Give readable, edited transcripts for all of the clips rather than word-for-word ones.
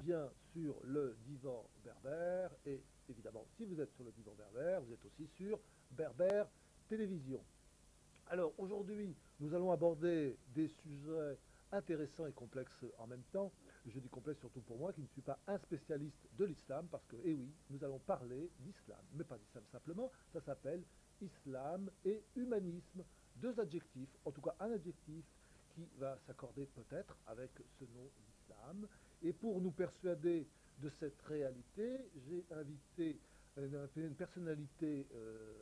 bien sur le divan berbère et évidemment, si vous êtes sur le divan berbère, vous êtes aussi sur Berbère Télévision. Alors aujourd'hui, nous allons aborder des sujets intéressants et complexes en même temps. Je dis complexe surtout pour moi qui ne suis pas un spécialiste de l'islam parce que, eh oui, nous allons parler d'islam, mais pas d'islam simplement, ça s'appelle islam et humanisme, deux adjectifs, en tout cas un adjectif qui va s'accorder peut-être avec ce nom d'islam. Et pour nous persuader de cette réalité, j'ai invité une personnalité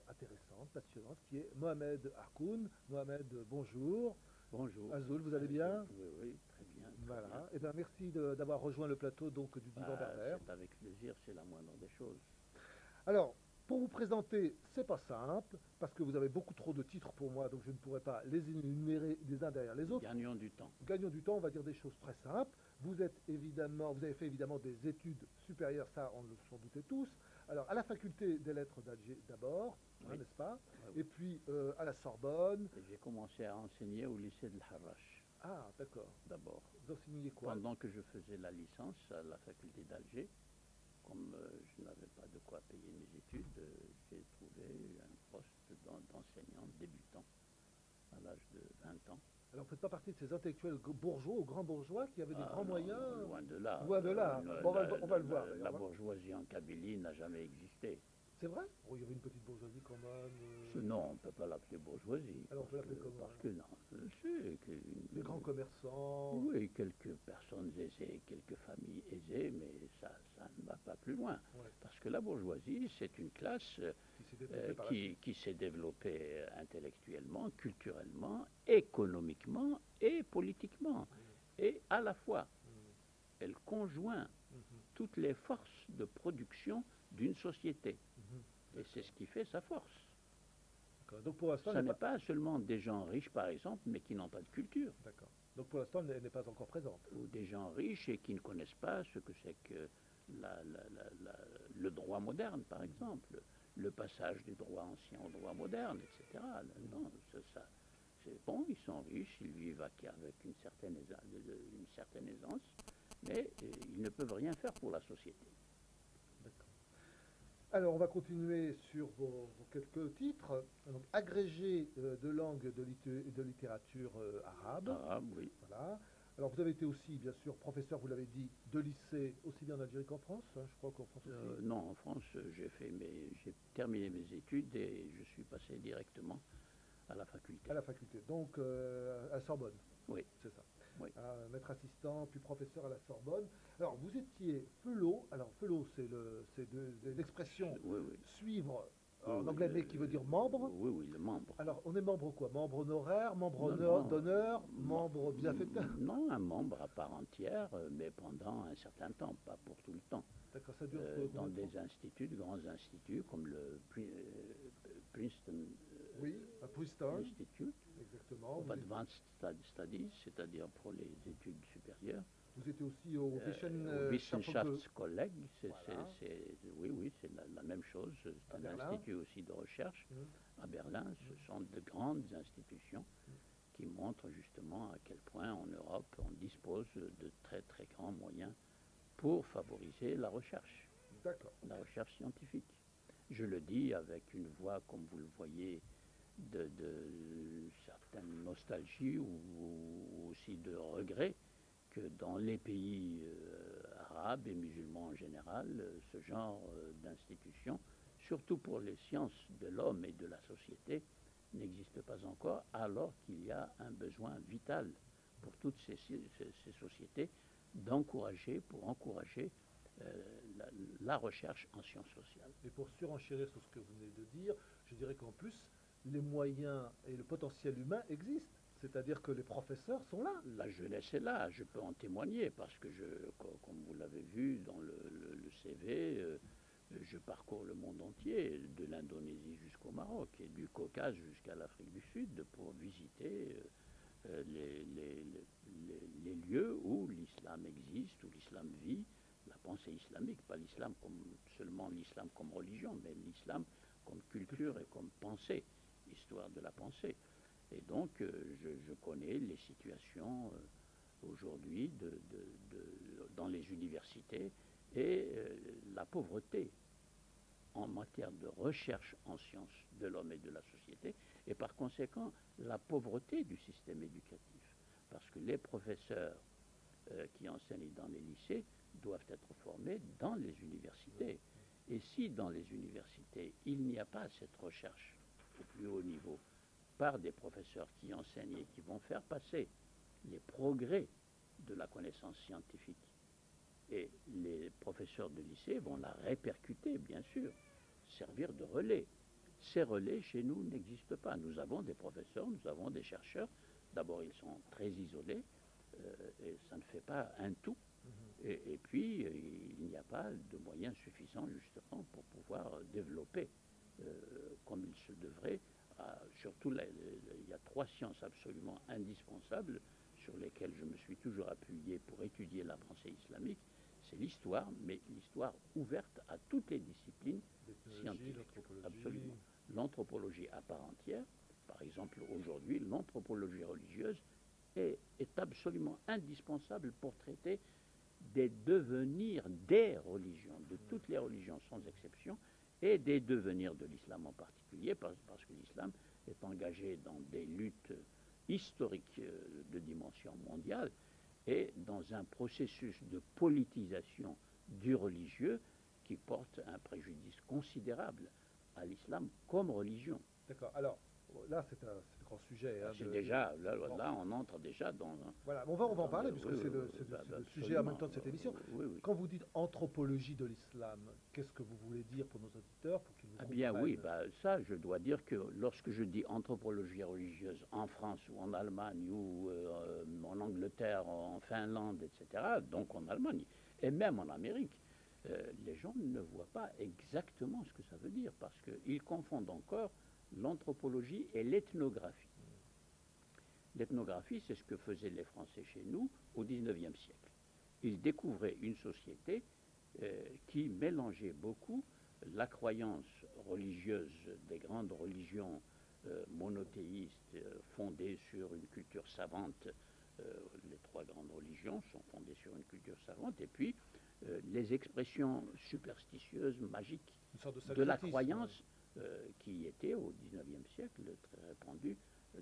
intéressante, passionnante, qui est Mohamed Harkoun. Mohamed, bonjour. Bonjour. Azoul, vous allez bien? Oui, oui, très bien. Très bien. Voilà. Eh bien, merci d'avoir rejoint le plateau donc, du Divan Berbère. C'est avec plaisir, c'est la moindre des choses. Alors, pour vous présenter, c'est pas simple, parce que vous avez beaucoup trop de titres pour moi, donc je ne pourrais pas les énumérer les uns derrière les autres. Gagnons du temps. Gagnons du temps, on va dire des choses très simples. Vous êtes évidemment, vous avez fait évidemment des études supérieures, ça on le s'en doutait tous. Alors, à la faculté des lettres d'Alger d'abord, Oui. n'est-ce pas? Oui. Et puis à la Sorbonne. Et j'ai commencé à enseigner au lycée de Harrach, Ah, d'accord. d'abord. Vous enseignez quoi? Pendant que je faisais la licence à la faculté d'Alger, comme je n'avais pas de quoi payer mes études, j'ai trouvé un poste d'enseignant débutant à l'âge de 20 ans. Alors, vous ne faites pas partie de ces intellectuels bourgeois ou grands bourgeois qui avaient des grands Non, moyens? loin de là. Loin de là. Bon, on va le voir. La bourgeoisie en Kabylie n'a jamais existé. C'est vrai? Oh, il y avait une petite bourgeoisie quand même. Non, on ne peut pas l'appeler bourgeoisie. Alors, on peut l'appeler comment? Parce que non, c'est Les grands commerçants. Oui, quelques personnes aisées, quelques familles aisées, mais ça ne va pas plus loin. Ouais. Parce que la bourgeoisie, c'est une classe qui s'est développée intellectuellement, culturellement, économiquement et politiquement. Et à la fois, elle conjoint toutes les forces de production d'une société. Et c'est ce qui fait sa force. Donc pour l'instant, ce n'est pas seulement des gens riches, par exemple, mais qui n'ont pas de culture. D'accord. Donc pour l'instant, elle n'est pas encore présente. Ou des gens riches et qui ne connaissent pas ce que c'est que le droit moderne, par exemple, le passage du droit ancien au droit moderne, etc. Non, ça, c'est bon, ils sont riches, ils vivent avec une certaine aisance, mais ils ne peuvent rien faire pour la société. D'accord. Alors, on va continuer sur vos quelques titres. Donc, agrégé de langue et de littérature arabe. Arabe, oui. Voilà. Alors, vous avez été aussi, bien sûr, professeur, vous l'avez dit, de lycée, aussi bien en Algérie qu'en France, hein, je crois qu'en France aussi. Non, en France, j'ai terminé mes études et je suis passé directement à la faculté. À la faculté, donc à Sorbonne. Oui. C'est ça. Oui. Maître assistant, puis professeur à la Sorbonne. Alors, vous étiez fellow. Alors, fellow, c'est l'expression suivre en anglais, mais qui veut dire membre. Oui, oui, le membre. Alors, on est membre quoi? Membre honoraire, membre d'honneur, membre bienfaiteur? Non, un membre à part entière, mais pendant un certain temps, pas pour tout le temps. D'accord, ça dure dans des instituts, de grands instituts, comme le Princeton Institute, exactement. of Advanced Studies, c'est-à-dire pour les études supérieures. Vous étiez aussi au Wissenschaftskolleg, oui, c'est la même chose, c'est un institut aussi de recherche à Berlin. Ce sont de grandes institutions qui montrent justement à quel point en Europe on dispose de très très grands moyens pour favoriser la recherche, la recherche scientifique. Je le dis avec une voix, comme vous le voyez, de certaines nostalgies ou aussi de regret que dans les pays arabes et musulmans en général, ce genre d'institution, surtout pour les sciences de l'homme et de la société, n'existe pas encore, alors qu'il y a un besoin vital pour toutes ces sociétés pour encourager la recherche en sciences sociales. Et pour surenchérir sur ce que vous venez de dire, je dirais qu'en plus, les moyens et le potentiel humain existent. C'est-à-dire que les professeurs sont là. La jeunesse est là, je peux en témoigner, parce que, comme vous l'avez vu dans le CV, je parcours le monde entier, de l'Indonésie jusqu'au Maroc, et du Caucase jusqu'à l'Afrique du Sud, pour visiter les lieux où l'islam existe, où l'islam vit, la pensée islamique, pas l'islam seulement l'islam comme religion, mais l'islam comme culture et comme pensée, histoire de la pensée. Et donc, je connais les situations aujourd'hui dans les universités est la pauvreté en matière de recherche en sciences de l'homme et de la société, et par conséquent la pauvreté du système éducatif. Parce que les professeurs qui enseignent dans les lycées doivent être formés dans les universités. Et si dans les universités, il n'y a pas cette recherche au plus haut niveau par des professeurs qui enseignent et qui vont faire passer les progrès de la connaissance scientifique, et les professeurs de lycée vont la répercuter, bien sûr, servir de relais. Ces relais, chez nous, n'existent pas. Nous avons des professeurs, nous avons des chercheurs. D'abord, ils sont très isolés, et ça ne fait pas un tout. Et puis, il n'y a pas de moyens suffisants, justement, pour pouvoir développer, comme il se devrait. Surtout, il y a 3 sciences absolument indispensables sur lesquelles je me suis toujours appuyé pour étudier la pensée islamique. C'est l'histoire, mais l'histoire ouverte à toutes les disciplines scientifiques. Absolument. L'anthropologie à part entière, par exemple, aujourd'hui, l'anthropologie religieuse est absolument indispensable pour traiter des devenirs des religions, de toutes les religions sans exception, et des devenirs de l'islam en particulier, parce que l'islam est engagé dans des luttes historiques de dimension mondiale, et dans un processus de politisation du religieux qui porte un préjudice considérable à l'islam comme religion. D'accord. Alors, là, c'est un grand sujet. Hein, déjà, là, on entre déjà dans... Voilà, on va en parler, puisque c'est le sujet en même temps de cette émission. Quand vous dites anthropologie de l'islam, qu'est-ce que vous voulez dire pour nos auditeurs, pour qu'ils vous comprennent? Bien oui, ça, je dois dire que lorsque je dis anthropologie religieuse en France ou en Allemagne ou en Angleterre, en Finlande, etc., donc en Allemagne, et même en Amérique, les gens ne voient pas exactement ce que ça veut dire, parce qu'ils confondent encore l'anthropologie et l'ethnographie. L'ethnographie, c'est ce que faisaient les Français chez nous au XIXe siècle. Ils découvraient une société qui mélangeait beaucoup la croyance religieuse des grandes religions monothéistes fondées sur une culture savante. Les 3 grandes religions sont fondées sur une culture savante, et puis les expressions superstitieuses, magiques de la croyance qui était au XIXe siècle très répandue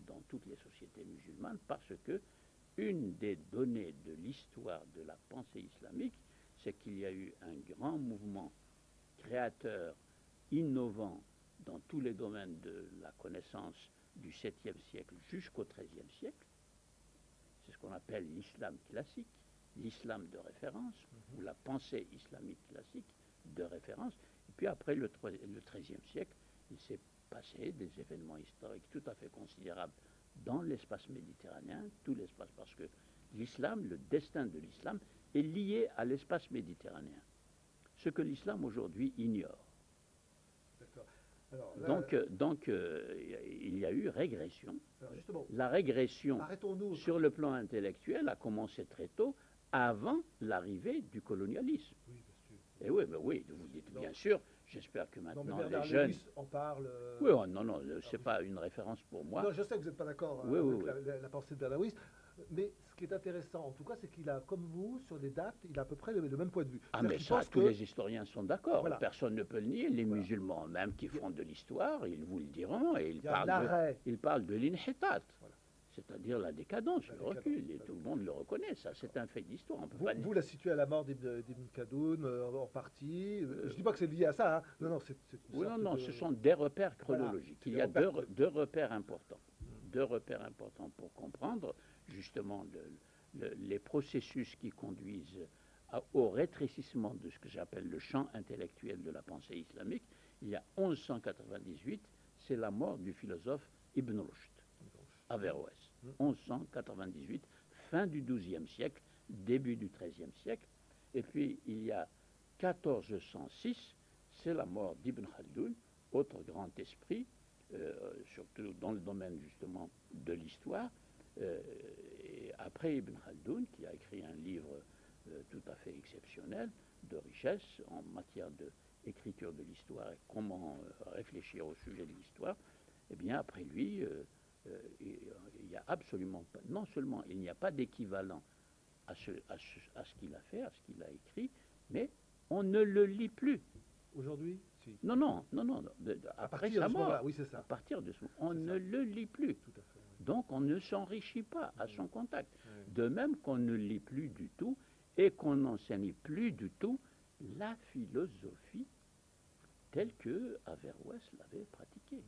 dans toutes les sociétés musulmanes, parce que une des données de l'histoire de la pensée islamique, c'est qu'il y a eu un grand mouvement créateur, innovant dans tous les domaines de la connaissance du 7e siècle jusqu'au 13e siècle. C'est ce qu'on appelle l'islam classique, l'islam de référence, ou la pensée islamique classique de référence. Et puis après le 13e siècle, il s'est passé des événements historiques tout à fait considérables dans l'espace méditerranéen, tout l'espace, parce que l'islam, le destin de l'islam, est lié à l'espace méditerranéen, ce que l'islam aujourd'hui ignore. Alors, là, donc il y a eu régression. La régression sur le plan intellectuel a commencé très tôt, avant l'arrivée du colonialisme. Oui, bien sûr. Et oui, ben oui, vous dites bien sûr. J'espère que maintenant les jeunes en parlent. Oui, non, c'est pas une référence pour moi. Non, je sais que vous n'êtes pas d'accord avec la pensée de Bernaouis, mais ce qui est intéressant, en tout cas, c'est qu'il a, comme vous, sur les dates, il a à peu près le même point de vue. Ah, mais ça, tous les historiens sont d'accord. Voilà. Personne ne peut le nier. Les musulmans, même qui font de l'histoire, ils vous le diront, et ils parlent de l'inhitat. Voilà. C'est-à-dire la décadence, le recul, et tout le monde le reconnaît, ça c'est un fait d'histoire. Vous la situez à la mort d'Ibn Khaldoun, en partie, je ne dis pas que c'est lié à ça, hein. Non, ce sont des repères chronologiques. Voilà, il y a deux repères importants. Deux repères importants pour comprendre justement les processus qui conduisent au rétrécissement de ce que j'appelle le champ intellectuel de la pensée islamique. Il y a 1198, c'est la mort du philosophe Ibn Rushd, Averroès. 1198, fin du XIIe siècle, début du XIIIe siècle. Et puis, il y a 1406, c'est la mort d'Ibn Khaldoun, autre grand esprit, surtout dans le domaine justement de l'histoire. Et après Ibn Khaldoun, qui a écrit un livre tout à fait exceptionnel, de richesse en matière d'écriture de l'histoire et comment réfléchir au sujet de l'histoire, eh bien, après lui... il n'y a absolument pas, non seulement il n'y a pas d'équivalent à ce qu'il a fait, à ce qu'il a écrit, mais on ne le lit plus. Aujourd'hui, si. Non, non, non, non. Après sa mort, oui, c'est ça. À partir de ce moment, on ne le lit plus. Tout à fait, oui. Donc on ne s'enrichit pas à son contact. Oui. De même qu'on ne lit plus du tout et qu'on n'enseigne plus du tout la philosophie telle que Averroès l'avait pratiquée.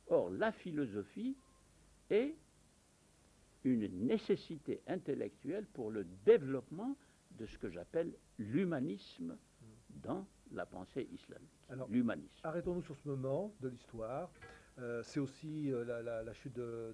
Or, la philosophie est une nécessité intellectuelle pour le développement de ce que j'appelle l'humanisme dans la pensée islamique. Alors, l'humanisme. Arrêtons-nous sur ce moment de l'histoire. C'est aussi la chute de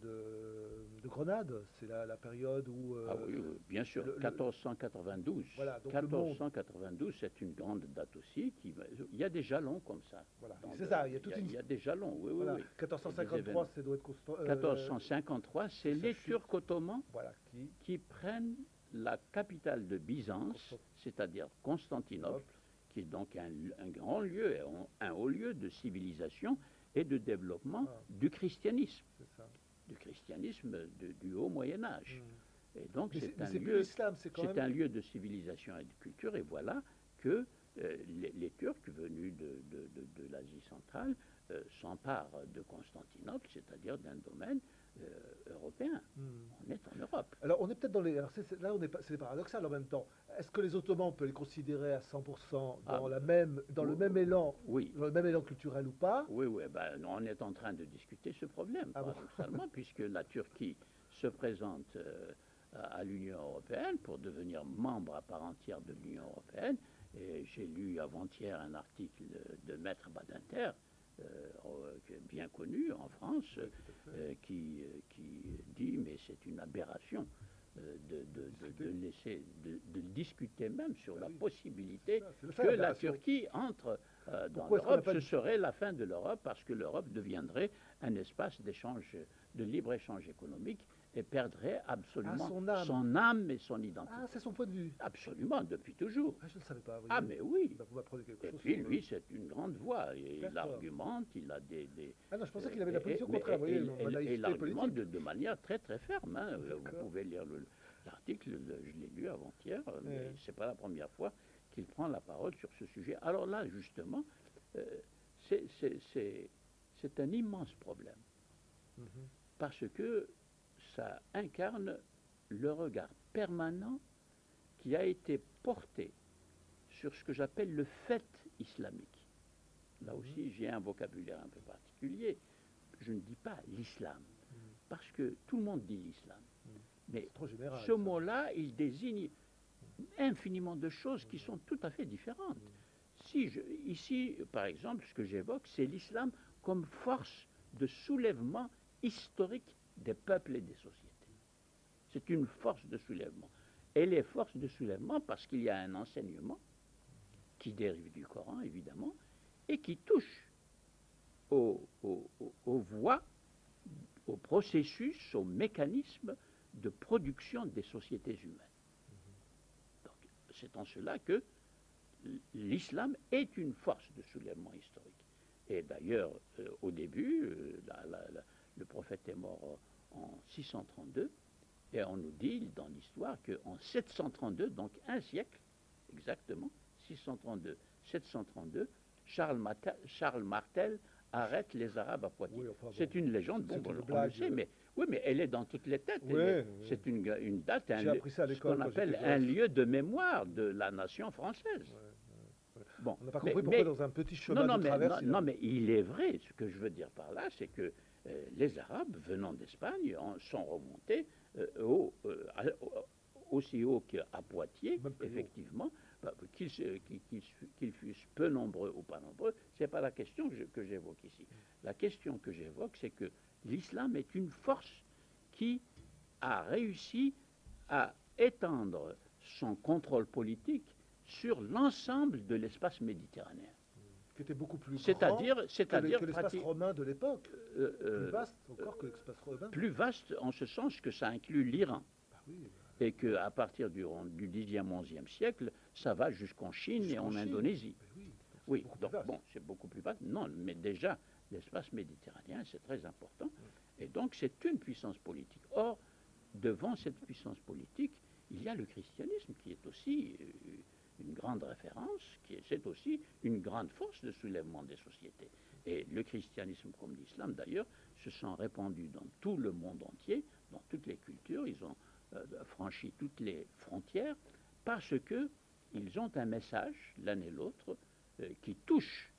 Grenade. C'est la période où... ah oui, bien sûr, 1492. Voilà, donc 1492, c'est une grande date aussi. Il y a des jalons comme ça. Voilà, c'est ça, il y a toute il y a des jalons, oui, voilà. oui. 1453, ça doit être constant. 1453, c'est les Turcs ottomans voilà, qui prennent la capitale de Byzance, c'est-à-dire Constantinople, qui est donc un grand lieu, un haut lieu de civilisation et de développement du christianisme. Du christianisme du haut Moyen-Âge. Et donc c'est un lieu de civilisation et de culture, et voilà que les Turcs venus de l'Asie centrale s'emparent de Constantinople, c'est-à-dire d'un domaine européen. On est en Europe. Alors on est peut-être dans les... Alors là, c'est paradoxal en même temps. Est-ce que les Ottomans, on peut les considérer à 100% dans le même élan, oui. Dans le même élan culturel ou pas? Oui, oui. Ben, on est en train de discuter ce problème, paradoxalement, puisque la Turquie se présente à l'Union européenne pour devenir membre à part entière de l'Union européenne. Et j'ai lu avant-hier un article de Maître Badinter, bien connu en France, qui dit mais c'est une aberration de discuter même sur la possibilité que la Turquie entre dans l'Europe. Ce serait la fin de l'Europe parce que l'Europe deviendrait un espace d'échange, de libre-échange économique et perdrait absolument son âme et son identité. Ah, c'est son point de vue. Absolument, depuis toujours. Ah, je ne savais pas. Ah, mais oui. Bah, vous m'apprenez quelque chose. Et puis lui, c'est une grande voix. Il argumente, il a des... Ah non, je pensais qu'il avait la position contraire. Et il argumente de manière très très ferme. Hein. Vous pouvez lire l'article, je l'ai lu avant-hier, mais ce n'est pas la première fois qu'il prend la parole sur ce sujet. Alors là, justement, c'est un immense problème. Parce que ça incarne le regard permanent qui a été porté sur ce que j'appelle le fait islamique. Là aussi, j'ai un vocabulaire un peu particulier. Je ne dis pas l'islam, parce que tout le monde dit l'islam. Mais ce mot-là, il désigne infiniment de choses qui sont tout à fait différentes. Ici, par exemple, ce que j'évoque, c'est l'islam comme force de soulèvement historique des peuples et des sociétés. C'est une force de soulèvement. Elle est force de soulèvement parce qu'il y a un enseignement qui dérive du Coran, évidemment, et qui touche aux voies, aux processus, aux mécanismes de production des sociétés humaines. Donc, c'est en cela que l'islam est une force de soulèvement historique. Et d'ailleurs, au début, le prophète est mort en 632, et on nous dit dans l'histoire qu'en 732, donc un siècle exactement, 632-732, Charles Martel arrête les Arabes à Poitiers. Oui, enfin, c'est une légende, bon, on le sait, mais, oui, mais elle est dans toutes les têtes. C'est une date, ce qu'on appelle un lieu de mémoire de la nation française. Bon, on n'a pas compris pourquoi dans un petit chemin de traverse... Non, mais il est vrai, ce que je veux dire par là, c'est que les Arabes venant d'Espagne sont remontés aussi haut qu'à Poitiers, effectivement, qu'ils fussent peu nombreux ou pas nombreux, ce n'est pas la question que j'évoque ici. La question que j'évoque, c'est que l'islam est une force qui a réussi à étendre son contrôle politique sur l'ensemble de l'espace méditerranéen. Qui était beaucoup plus grand que l'espace romain de l'époque. Plus vaste encore que l'espace romain. Plus vaste en ce sens que ça inclut l'Iran. Et qu'à partir du 10e, 11e siècle, ça va jusqu'en Chine et en Indonésie. Oui, donc bon, c'est beaucoup plus vaste. Non, mais déjà, l'espace méditerranéen, c'est très important. Et donc, c'est une puissance politique. Or, devant cette puissance politique, il y a le christianisme qui est aussi une grande référence, c'est aussi une grande force de soulèvement des sociétés. Et le christianisme, comme l'islam d'ailleurs, se sont répandus dans tout le monde entier, dans toutes les cultures. Ils ont franchi toutes les frontières parce qu'ils ont un message, l'un et l'autre, qui touche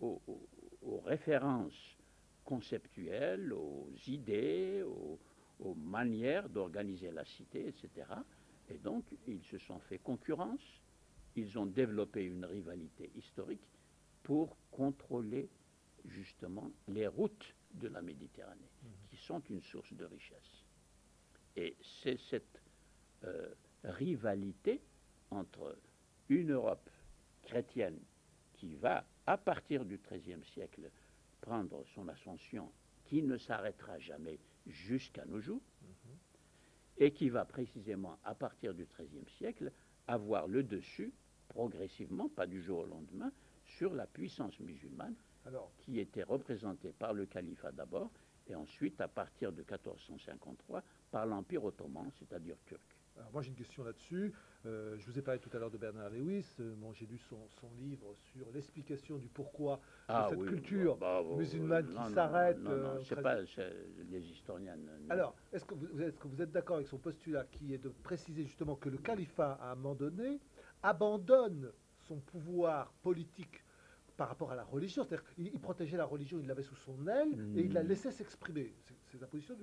aux références conceptuelles, aux idées, aux manières d'organiser la cité, etc. Et donc, ils se sont fait concurrence, ils ont développé une rivalité historique pour contrôler justement les routes de la Méditerranée, qui sont une source de richesse. Et c'est cette rivalité entre une Europe chrétienne qui va, à partir du XIIIe siècle, prendre son ascension, qui ne s'arrêtera jamais jusqu'à nos jours, et qui va précisément, à partir du XIIIe siècle, avoir le dessus, progressivement, pas du jour au lendemain, sur la puissance musulmane, qui était représentée par le califat d'abord, et ensuite, à partir de 1453, par l'Empire ottoman, c'est-à-dire turc. Alors moi j'ai une question là-dessus. Je vous ai parlé tout à l'heure de Bernard Lewis. J'ai lu son livre sur l'explication du pourquoi de cette culture musulmane qui s'arrête. Non, c'est pas les historiens. Alors, est-ce que vous êtes d'accord avec son postulat qui est de préciser justement que le califat, à un moment donné, abandonne son pouvoir politique par rapport à la religion, c'est-à-dire qu'il protégeait la religion, il l'avait sous son aile et il la laissait s'exprimer. C'est la position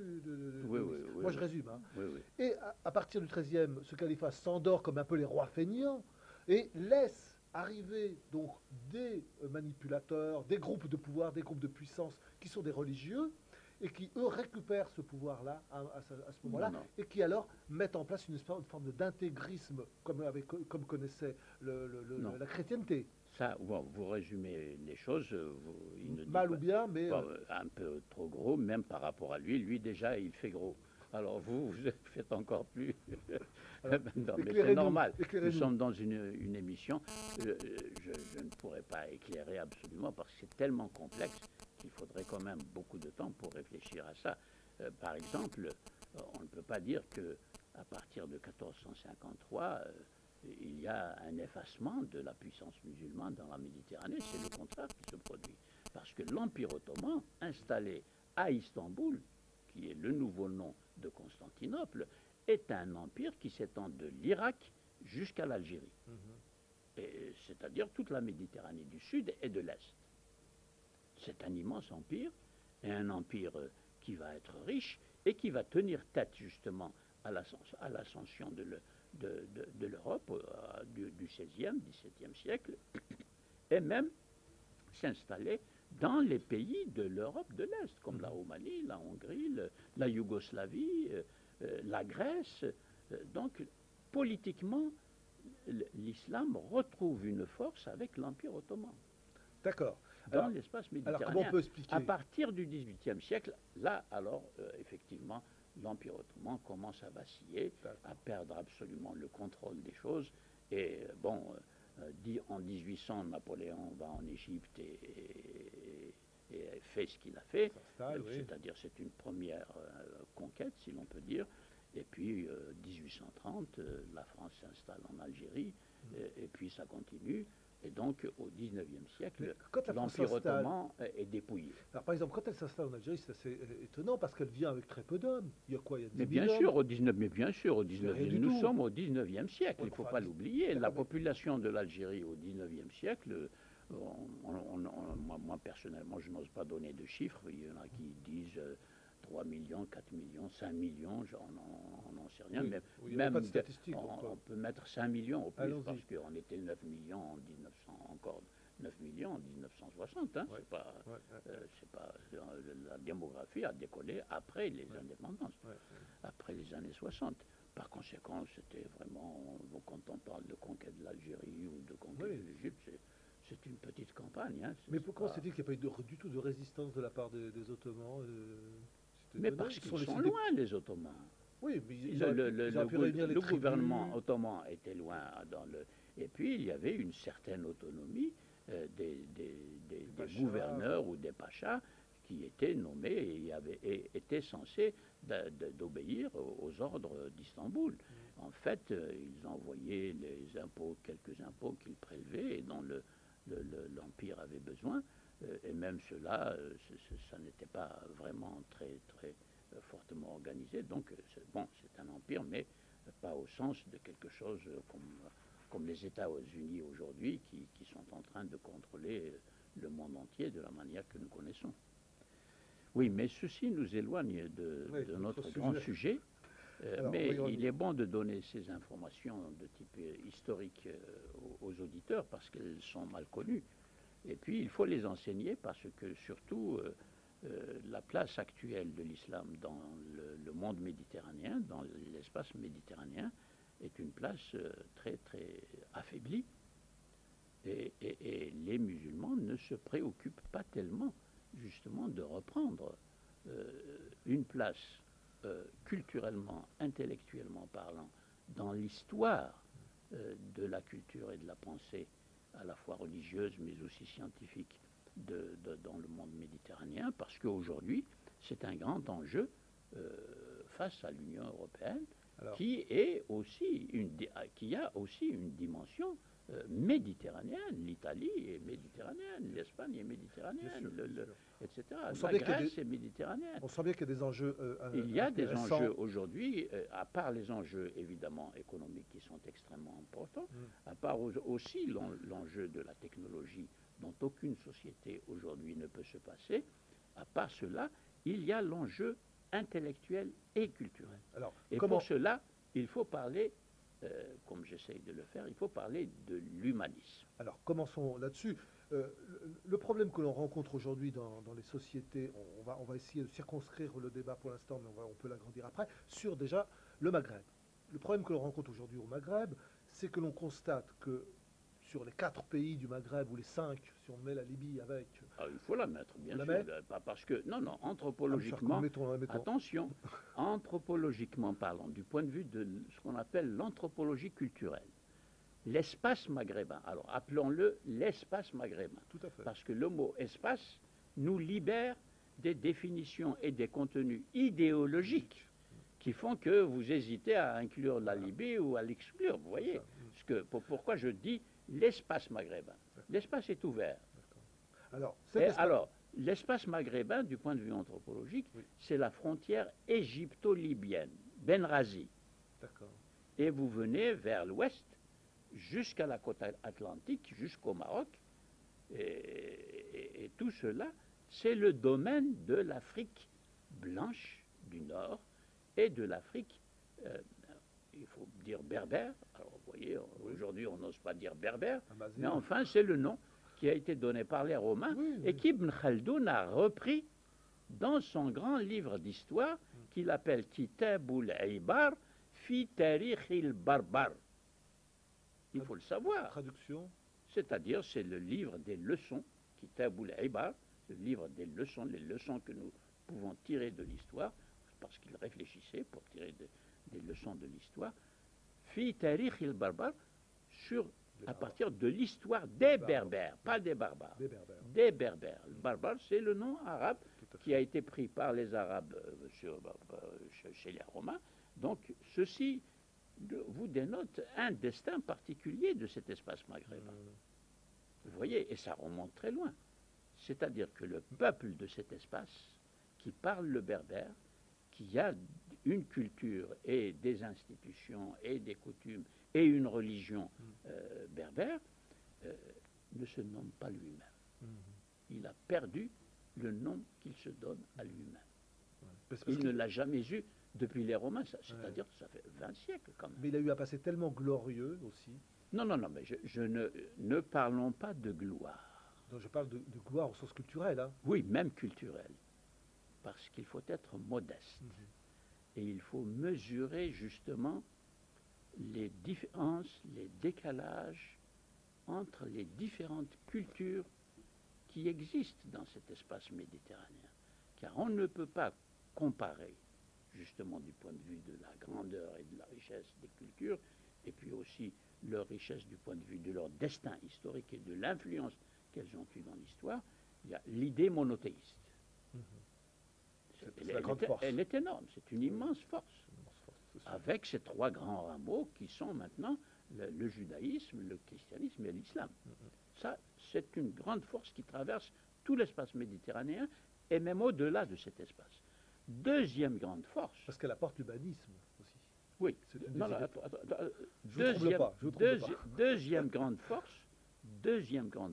oui, moi je résume. Hein. Oui. Et à partir du XIIIe, ce califat s'endort comme un peu les rois feignants et laisse arriver donc des manipulateurs, des groupes de pouvoir, des groupes de puissance qui sont des religieux et qui, eux, récupèrent ce pouvoir-là à ce moment-là, et qui alors mettent en place une forme d'intégrisme, comme connaissait la chrétienté. Ça, vous résumez les choses. Mal ou bien, mais... un peu trop gros, même par rapport à lui. Lui, déjà, il fait gros. Alors vous faites encore plus. Non, mais c'est normal. Nous sommes dans une émission. Je ne pourrais pas éclairer absolument parce que c'est tellement complexe qu'il faudrait quand même beaucoup de temps pour réfléchir à ça. Par exemple, on ne peut pas dire qu'à partir de 1453, il y a un effacement de la puissance musulmane dans la Méditerranée. C'est le contraire qui se produit. Parce que l'Empire ottoman, installé à Istanbul, qui est le nouveau nom de Constantinople, est un empire qui s'étend de l'Irak jusqu'à l'Algérie. C'est-à-dire toute la Méditerranée du Sud et de l'Est. C'est un immense empire, et un empire qui va être riche et qui va tenir tête justement à l'ascension de l'Europe du XVIe, XVIIe siècle, et même s'installer dans les pays de l'Europe de l'Est, comme la Roumanie, la Hongrie, la Yougoslavie, la Grèce. Donc, politiquement, l'islam retrouve une force avec l'Empire ottoman. D'accord. Dans l'espace méditerranéen. Alors, comment on peut expliquer ? À partir du XVIIIe siècle, là, alors, effectivement, l'Empire ottoman commence à vaciller, à perdre absolument le contrôle des choses. Et bon, en 1800, Napoléon va en Égypte et fait ce qu'il a fait. C'est-à-dire, c'est une première conquête, si l'on peut dire. Et puis, 1830, la France s'installe en Algérie, et puis ça continue. Et donc, au XIXe siècle, l'Empire ottoman est dépouillé. Alors, par exemple, quand elle s'installe en Algérie, c'est assez étonnant parce qu'elle vient avec très peu d'hommes. Il y a quoi? Il y a 10 mais 000 bien hommes. sûr, au 19e, nous sommes au 19e siècle, il ne faut pas l'oublier. La population de l'Algérie au 19e siècle, moi personnellement, je n'ose pas donner de chiffres. Il y en a qui disent 3 millions, 4 millions, 5 millions, on n'en sait rien. Même pas de statistiques, on peut mettre 5 millions au plus, parce qu'on était 9 millions en 1900, encore 9 millions en 1960. Hein, c'est pas, la démographie a décollé après les indépendances, après les années 60. Par conséquent, c'était vraiment, quand on parle de conquête de l'Algérie ou de conquête de l'Égypte, c'est une petite campagne. Hein, mais pourquoi c'est-il qu'il n'y a pas eu du tout de résistance de la part des Ottomans mais parce qu'ils sont loin, les Ottomans. Oui, mais le gouvernement ottoman était loin. Et puis, il y avait une certaine autonomie des gouverneurs ou des pachas qui étaient nommés et étaient censés d'obéir aux ordres d'Istanbul. en fait, ils envoyaient les impôts, quelques impôts qu'ils prélevaient et dont l'Empire avait besoin. Et même cela, ça n'était pas vraiment très fortement organisé. Donc, bon, c'est un empire, mais pas au sens de quelque chose comme les États-Unis aujourd'hui, qui sont en train de contrôler le monde entier de la manière que nous connaissons. Oui, mais ceci nous éloigne de notre grand sujet. Alors, mais il est bon de donner ces informations de type historique aux auditeurs parce qu'elles sont mal connues. Et puis, il faut les enseigner parce que, surtout, la place actuelle de l'islam dans le monde méditerranéen, dans l'espace méditerranéen, est une place très affaiblie. Et les musulmans ne se préoccupent pas tellement, justement, de reprendre une place culturellement, intellectuellement parlant, dans l'histoire de la culture et de la pensée, à la fois religieuse mais aussi scientifique dans le monde méditerranéen, parce qu'aujourd'hui, c'est un grand enjeu face à l'Union européenne, qui a aussi une dimension méditerranéenne. L'Italie est méditerranéenne, l'Espagne est méditerranéenne, etc. La Grèce est méditerranéenne. On sent bien qu'il y a des enjeux. Il y a des enjeux aujourd'hui, à part les enjeux évidemment économiques qui sont extrêmement importants, à part aussi l'enjeu de la technologie dont aucune société aujourd'hui ne peut se passer. À part cela, il y a l'enjeu intellectuel et culturel. Alors, pour cela, il faut parler, comme j'essaye de le faire, il faut parler de l'humanisme. Alors, commençons là-dessus. Le problème que l'on rencontre aujourd'hui dans les sociétés, on va essayer de circonscrire le débat pour l'instant, mais on peut l'agrandir après, sur déjà le Maghreb. Le problème que l'on rencontre aujourd'hui au Maghreb, c'est que l'on constate que sur les 4 pays du Maghreb, ou les 5, si on met la Libye avec... il faut la mettre, bien sûr. Pas parce que, non, anthropologiquement, attention, anthropologiquement parlant, du point de vue de ce qu'on appelle l'anthropologie culturelle, l'espace maghrébin, alors appelons-le l'espace maghrébin, tout à fait. Parce que le mot espace nous libère des définitions et des contenus idéologiques qui font que vous hésitez à inclure la Libye ou à l'exclure, vous voyez. Pourquoi je dis l'espace maghrébin? L'espace est ouvert. Alors, l'espace maghrébin, du point de vue anthropologique, c'est la frontière égypto-libyenne, Benrazi. Et vous venez vers l'ouest, jusqu'à la côte atlantique, jusqu'au Maroc. Et tout cela, c'est le domaine de l'Afrique blanche du Nord et de l'Afrique, il faut dire berbère. Alors, vous voyez, aujourd'hui, on n'ose pas dire berbère, mais enfin, c'est le nom qui a été donné par les Romains et qu'Ibn Khaldoun a repris dans son grand livre d'histoire qu'il appelle Kitabul Ibar fi Tarikh al-Barbar. Il faut le savoir. Traduction. C'est-à-dire, c'est le livre des leçons, Kitabul Ibar, le livre des leçons, les leçons que nous pouvons tirer de l'histoire, parce qu'il réfléchissait pour tirer des leçons de l'histoire, fi Tarikh al-Barbar, à partir de l'histoire des Berbères, pas des barbares, des Berbères. Le barbare, c'est le nom arabe qui a été pris par les Arabes chez les Romains. Donc, ceci vous dénote un destin particulier de cet espace maghrébin. Vous voyez, et ça remonte très loin. C'est-à-dire que le peuple de cet espace, qui parle le berbère, qui a une culture et des institutions et des coutumes et une religion berbère, ne se nomme pas lui-même. Il a perdu le nom qu'il se donne à lui-même. Il ne l'a jamais eu depuis les Romains, c'est-à-dire que ça fait 20 siècles quand même. Mais il a eu un passé tellement glorieux aussi. Non, mais ne parlons pas de gloire. Donc je parle de gloire au sens culturel. Hein. Oui, même culturel. Parce qu'il faut être modeste. Et il faut mesurer justement les différences, les décalages entre les différentes cultures qui existent dans cet espace méditerranéen. Car on ne peut pas comparer, justement du point de vue de la grandeur et de la richesse des cultures, et puis aussi leur richesse du point de vue de leur destin historique et de l'influence qu'elles ont eue dans l'histoire. Il y a l'idée monothéiste. C'est la grande force. Elle est énorme, c'est une immense force. avec ces trois grands rameaux qui sont maintenant le judaïsme, le christianisme et l'islam. Ça, c'est une grande force qui traverse tout l'espace méditerranéen et même au-delà de cet espace. Deuxième grande force. Parce qu'elle apporte l'humanisme aussi. Oui. Deuxième grande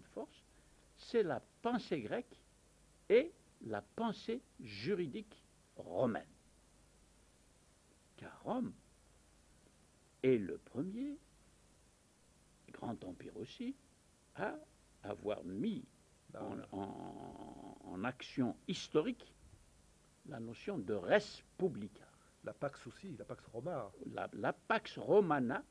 force, c'est la pensée grecque et la pensée juridique romaine. Car Rome est le premier grand empire aussi à avoir mis en action historique la notion de res publica. La Pax aussi, la Pax Romana. La Pax Romana,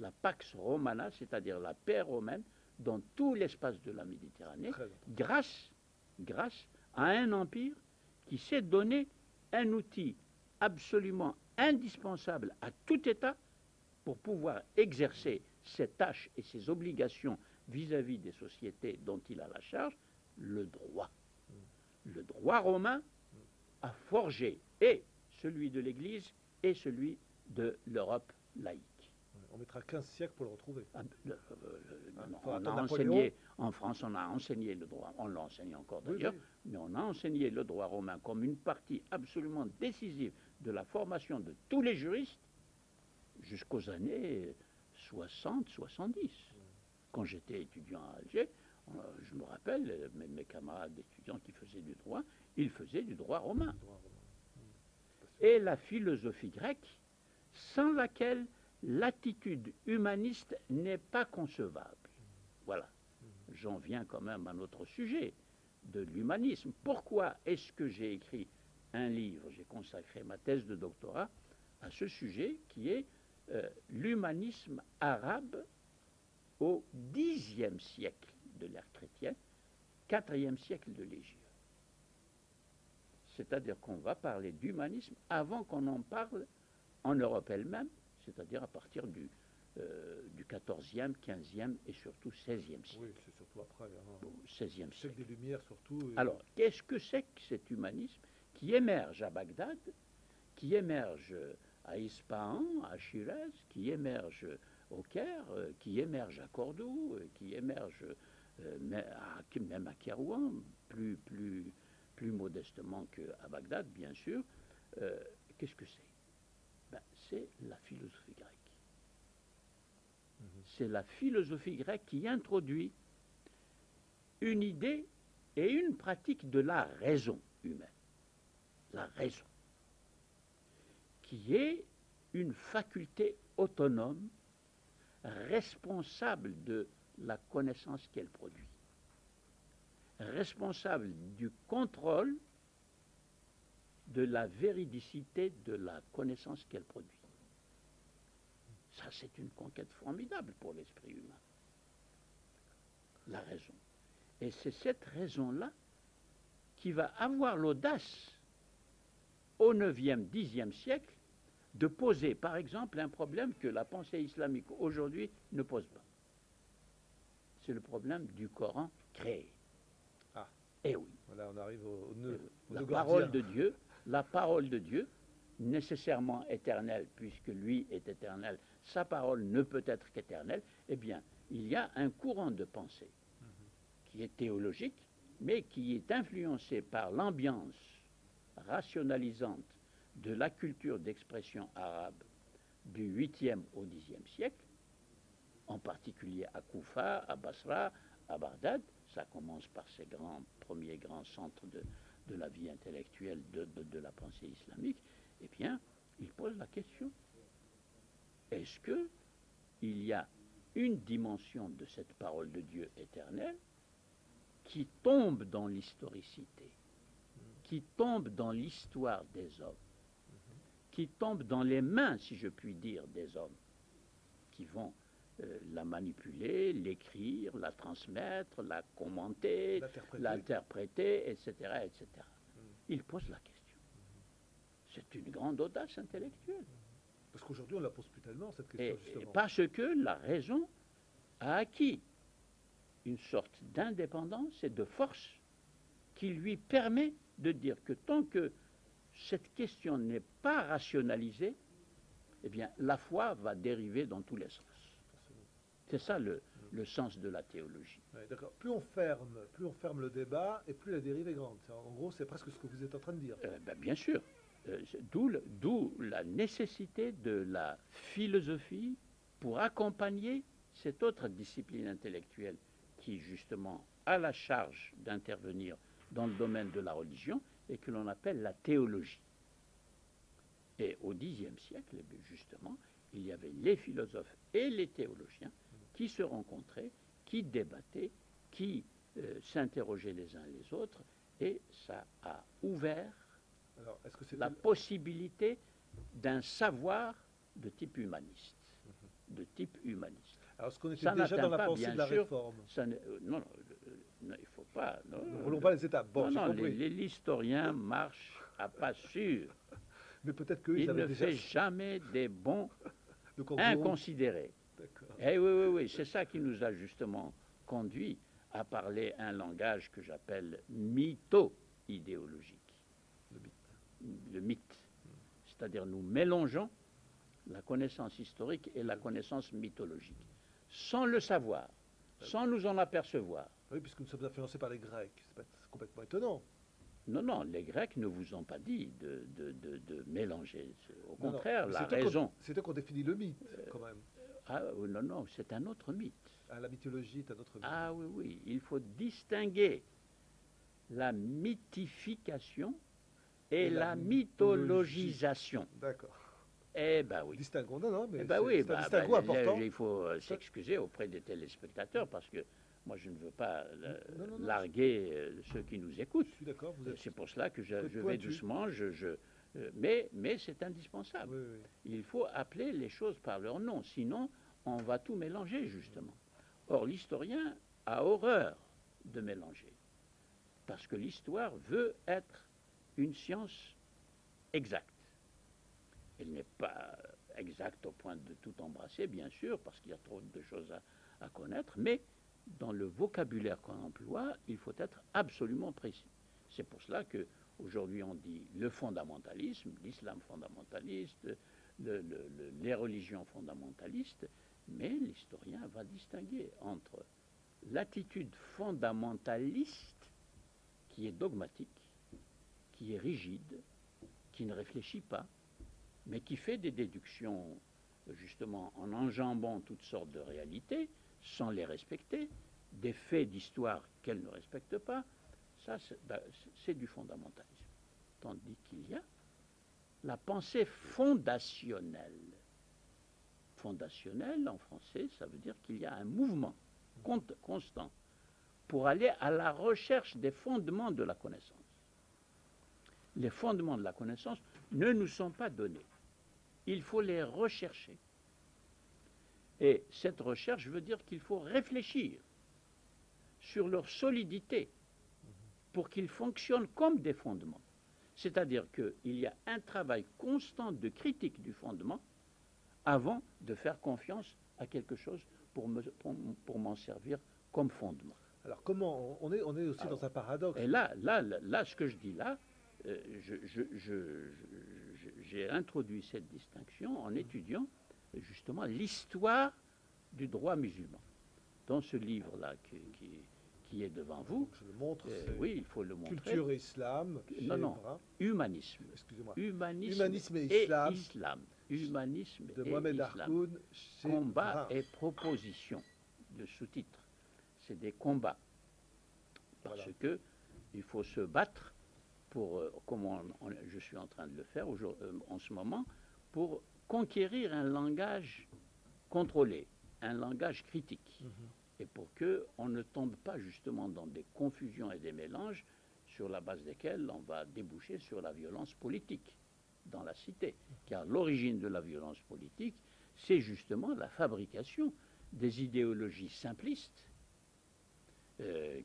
la Pax Romana, c'est-à-dire la paix romaine dans tout l'espace de la Méditerranée, grâce à un empire qui s'est donné un outil absolument indispensable à tout État pour pouvoir exercer ses tâches et ses obligations vis-à-vis des sociétés dont il a la charge, le droit. Le droit romain a forgé et celui de l'Église et celui de l'Europe laïque. On mettra 15 siècles pour le retrouver. En France, on a enseigné le droit, on l'enseigne encore d'ailleurs, mais on a enseigné le droit romain comme une partie absolument décisive de la formation de tous les juristes jusqu'aux années 60-70. Quand j'étais étudiant à Alger, je me rappelle, mes camarades étudiants qui faisaient du droit, ils faisaient du droit romain. Et la philosophie grecque, sans laquelle l'attitude humaniste n'est pas concevable. Voilà. J'en viens quand même à notre sujet de l'humanisme. Pourquoi est-ce que j'ai écrit un livre, j'ai consacré ma thèse de doctorat à ce sujet qui est l'humanisme arabe au Xe siècle de l'ère chrétienne, IVe siècle de l'Hégire. C'est-à-dire qu'on va parler d'humanisme avant qu'on en parle en Europe elle-même, c'est-à-dire à partir du XIVe, XVe et surtout XVIe siècle. Oui, c'est surtout après. XVIe siècle. Des Lumières surtout. Alors, qu'est-ce que c'est que cet humanisme qui émerge à Bagdad, qui émerge à Ispahan, à Shiraz, qui émerge au Caire, qui émerge à Cordoue, qui émerge même à Kérouan, plus modestement qu'à Bagdad, bien sûr. Qu'est-ce que c'est? C'est la philosophie grecque. C'est la philosophie grecque qui introduit une idée et une pratique de la raison humaine. La raison, qui est une faculté autonome, responsable de la connaissance qu'elle produit, responsable du contrôle de la véridicité de la connaissance qu'elle produit. Ça, c'est une conquête formidable pour l'esprit humain. La raison. Et c'est cette raison-là qui va avoir l'audace, au IXe, Xe siècle, de poser, par exemple, un problème que la pensée islamique aujourd'hui ne pose pas. C'est le problème du Coran créé. Ah. Eh oui. Voilà, on arrive au nœud. La parole de Dieu, nécessairement éternelle, puisque lui est éternel, sa parole ne peut être qu'éternelle, eh bien, il y a un courant de pensée qui est théologique, mais qui est influencé par l'ambiance rationalisante de la culture d'expression arabe du 8e au 10e siècle, en particulier à Koufa, à Basra, à Bagdad. Ça commence par ces premiers grands centres de la vie intellectuelle de la pensée islamique. Eh bien, il pose la question, est-ce qu'il y a une dimension de cette parole de Dieu éternelle qui tombe dans l'historicité, qui tombe dans l'histoire des hommes, qui tombe dans les mains, si je puis dire, des hommes, qui vont la manipuler, l'écrire, la transmettre, la commenter, l'interpréter, etc., etc. Il pose la question. C'est une grande audace intellectuelle. Parce qu'aujourd'hui, on ne la pose plus tellement, cette question, justement. Parce que la raison a acquis une sorte d'indépendance et de force qui lui permet de dire que tant que cette question n'est pas rationalisée, eh bien, la foi va dériver dans tous les sens. C'est ça le sens de la théologie. Ouais, d'accord. Plus on ferme le débat, et plus la dérive est grande. En gros, c'est presque ce que vous êtes en train de dire. Ben, bien sûr. D'où la nécessité de la philosophie pour accompagner cette autre discipline intellectuelle qui, justement, a la charge d'intervenir dans le domaine de la religion et que l'on appelle la théologie. Et au Xe siècle, justement, il y avait les philosophes et les théologiens qui se rencontraient, qui débattaient, qui s'interrogeaient les uns les autres, et ça a ouvert la possibilité d'un savoir de type humaniste. De type humaniste. Alors, ce qu'on était déjà dans la pensée de la réforme. Non, il ne faut pas. Ne roulons pas les étapes. Bon, non, l'historien marche à pas sûr. Mais peut-être qu'ils il ne fait jamais des bons inconsidérés. Eh oui, c'est ça qui nous a justement conduit à parler un langage que j'appelle mytho-idéologique. Le mythe. C'est-à-dire nous mélangeons la connaissance historique et la connaissance mythologique, sans le savoir, sans nous en apercevoir. Oui, puisque nous sommes influencés par les Grecs. C'est complètement étonnant. Non, les Grecs ne vous ont pas dit de mélanger. Au contraire, la raison... C'est eux qu'on définit le mythe, quand même. Non, c'est un autre mythe. La mythologie est un autre mythe. Ah oui, il faut distinguer la mythification et la mythologisation. D'accord. Eh ben oui. Distinguons, non, mais c'est un distinguo important. Il faut s'excuser auprès des téléspectateurs parce que moi je ne veux pas larguer ceux qui nous écoutent. Je suis d'accord. C'est pour cela que je vais doucement, mais c'est indispensable. Oui. Il faut appeler les choses par leur nom, sinon on va tout mélanger justement. Or l'historien a horreur de mélanger, parce que l'histoire veut être une science exacte. Elle n'est pas exacte au point de tout embrasser, bien sûr, parce qu'il y a trop de choses à connaître, mais dans le vocabulaire qu'on emploie, il faut être absolument précis. C'est pour cela qu'aujourd'hui on dit le fondamentalisme, l'islam fondamentaliste, les religions fondamentalistes, mais l'historien va distinguer entre l'attitude fondamentaliste, qui est dogmatique, qui est rigide, qui ne réfléchit pas, mais qui fait des déductions, justement, en enjambant toutes sortes de réalités, sans les respecter, des faits d'histoire qu'elle ne respecte pas. Ça, c'est du fondamentalisme. Tandis qu'il y a la pensée fondationnelle. Fondationnelle, en français, ça veut dire qu'il y a un mouvement constant pour aller à la recherche des fondements de la connaissance. Les fondements de la connaissance ne nous sont pas donnés. Il faut les rechercher. Et cette recherche veut dire qu'il faut réfléchir sur leur solidité pour qu'ils fonctionnent comme des fondements. C'est-à-dire qu'il y a un travail constant de critique du fondement avant de faire confiance à quelque chose pour m'en servir comme fondement. Alors comment on est aussi dans un paradoxe. Et là, ce que je dis là, j'ai introduit cette distinction en étudiant justement l'histoire du droit musulman. Dans ce livre-là qui est devant vous, je le montre, oui, il faut le montrer. Culture et islam. Non, humanisme. Excusez-moi. Humanisme et islam. Humanisme de et Mohamed islam. Harkoun, Combat et proposition. Le sous-titre, c'est des combats. Parce que il faut se battre pour, comme je suis en train de le faire en ce moment, pour conquérir un langage contrôlé, un langage critique. Et pour qu'on ne tombe pas justement dans des confusions et des mélanges sur la base desquels on va déboucher sur la violence politique dans la cité. Car l'origine de la violence politique, c'est justement la fabrication des idéologies simplistes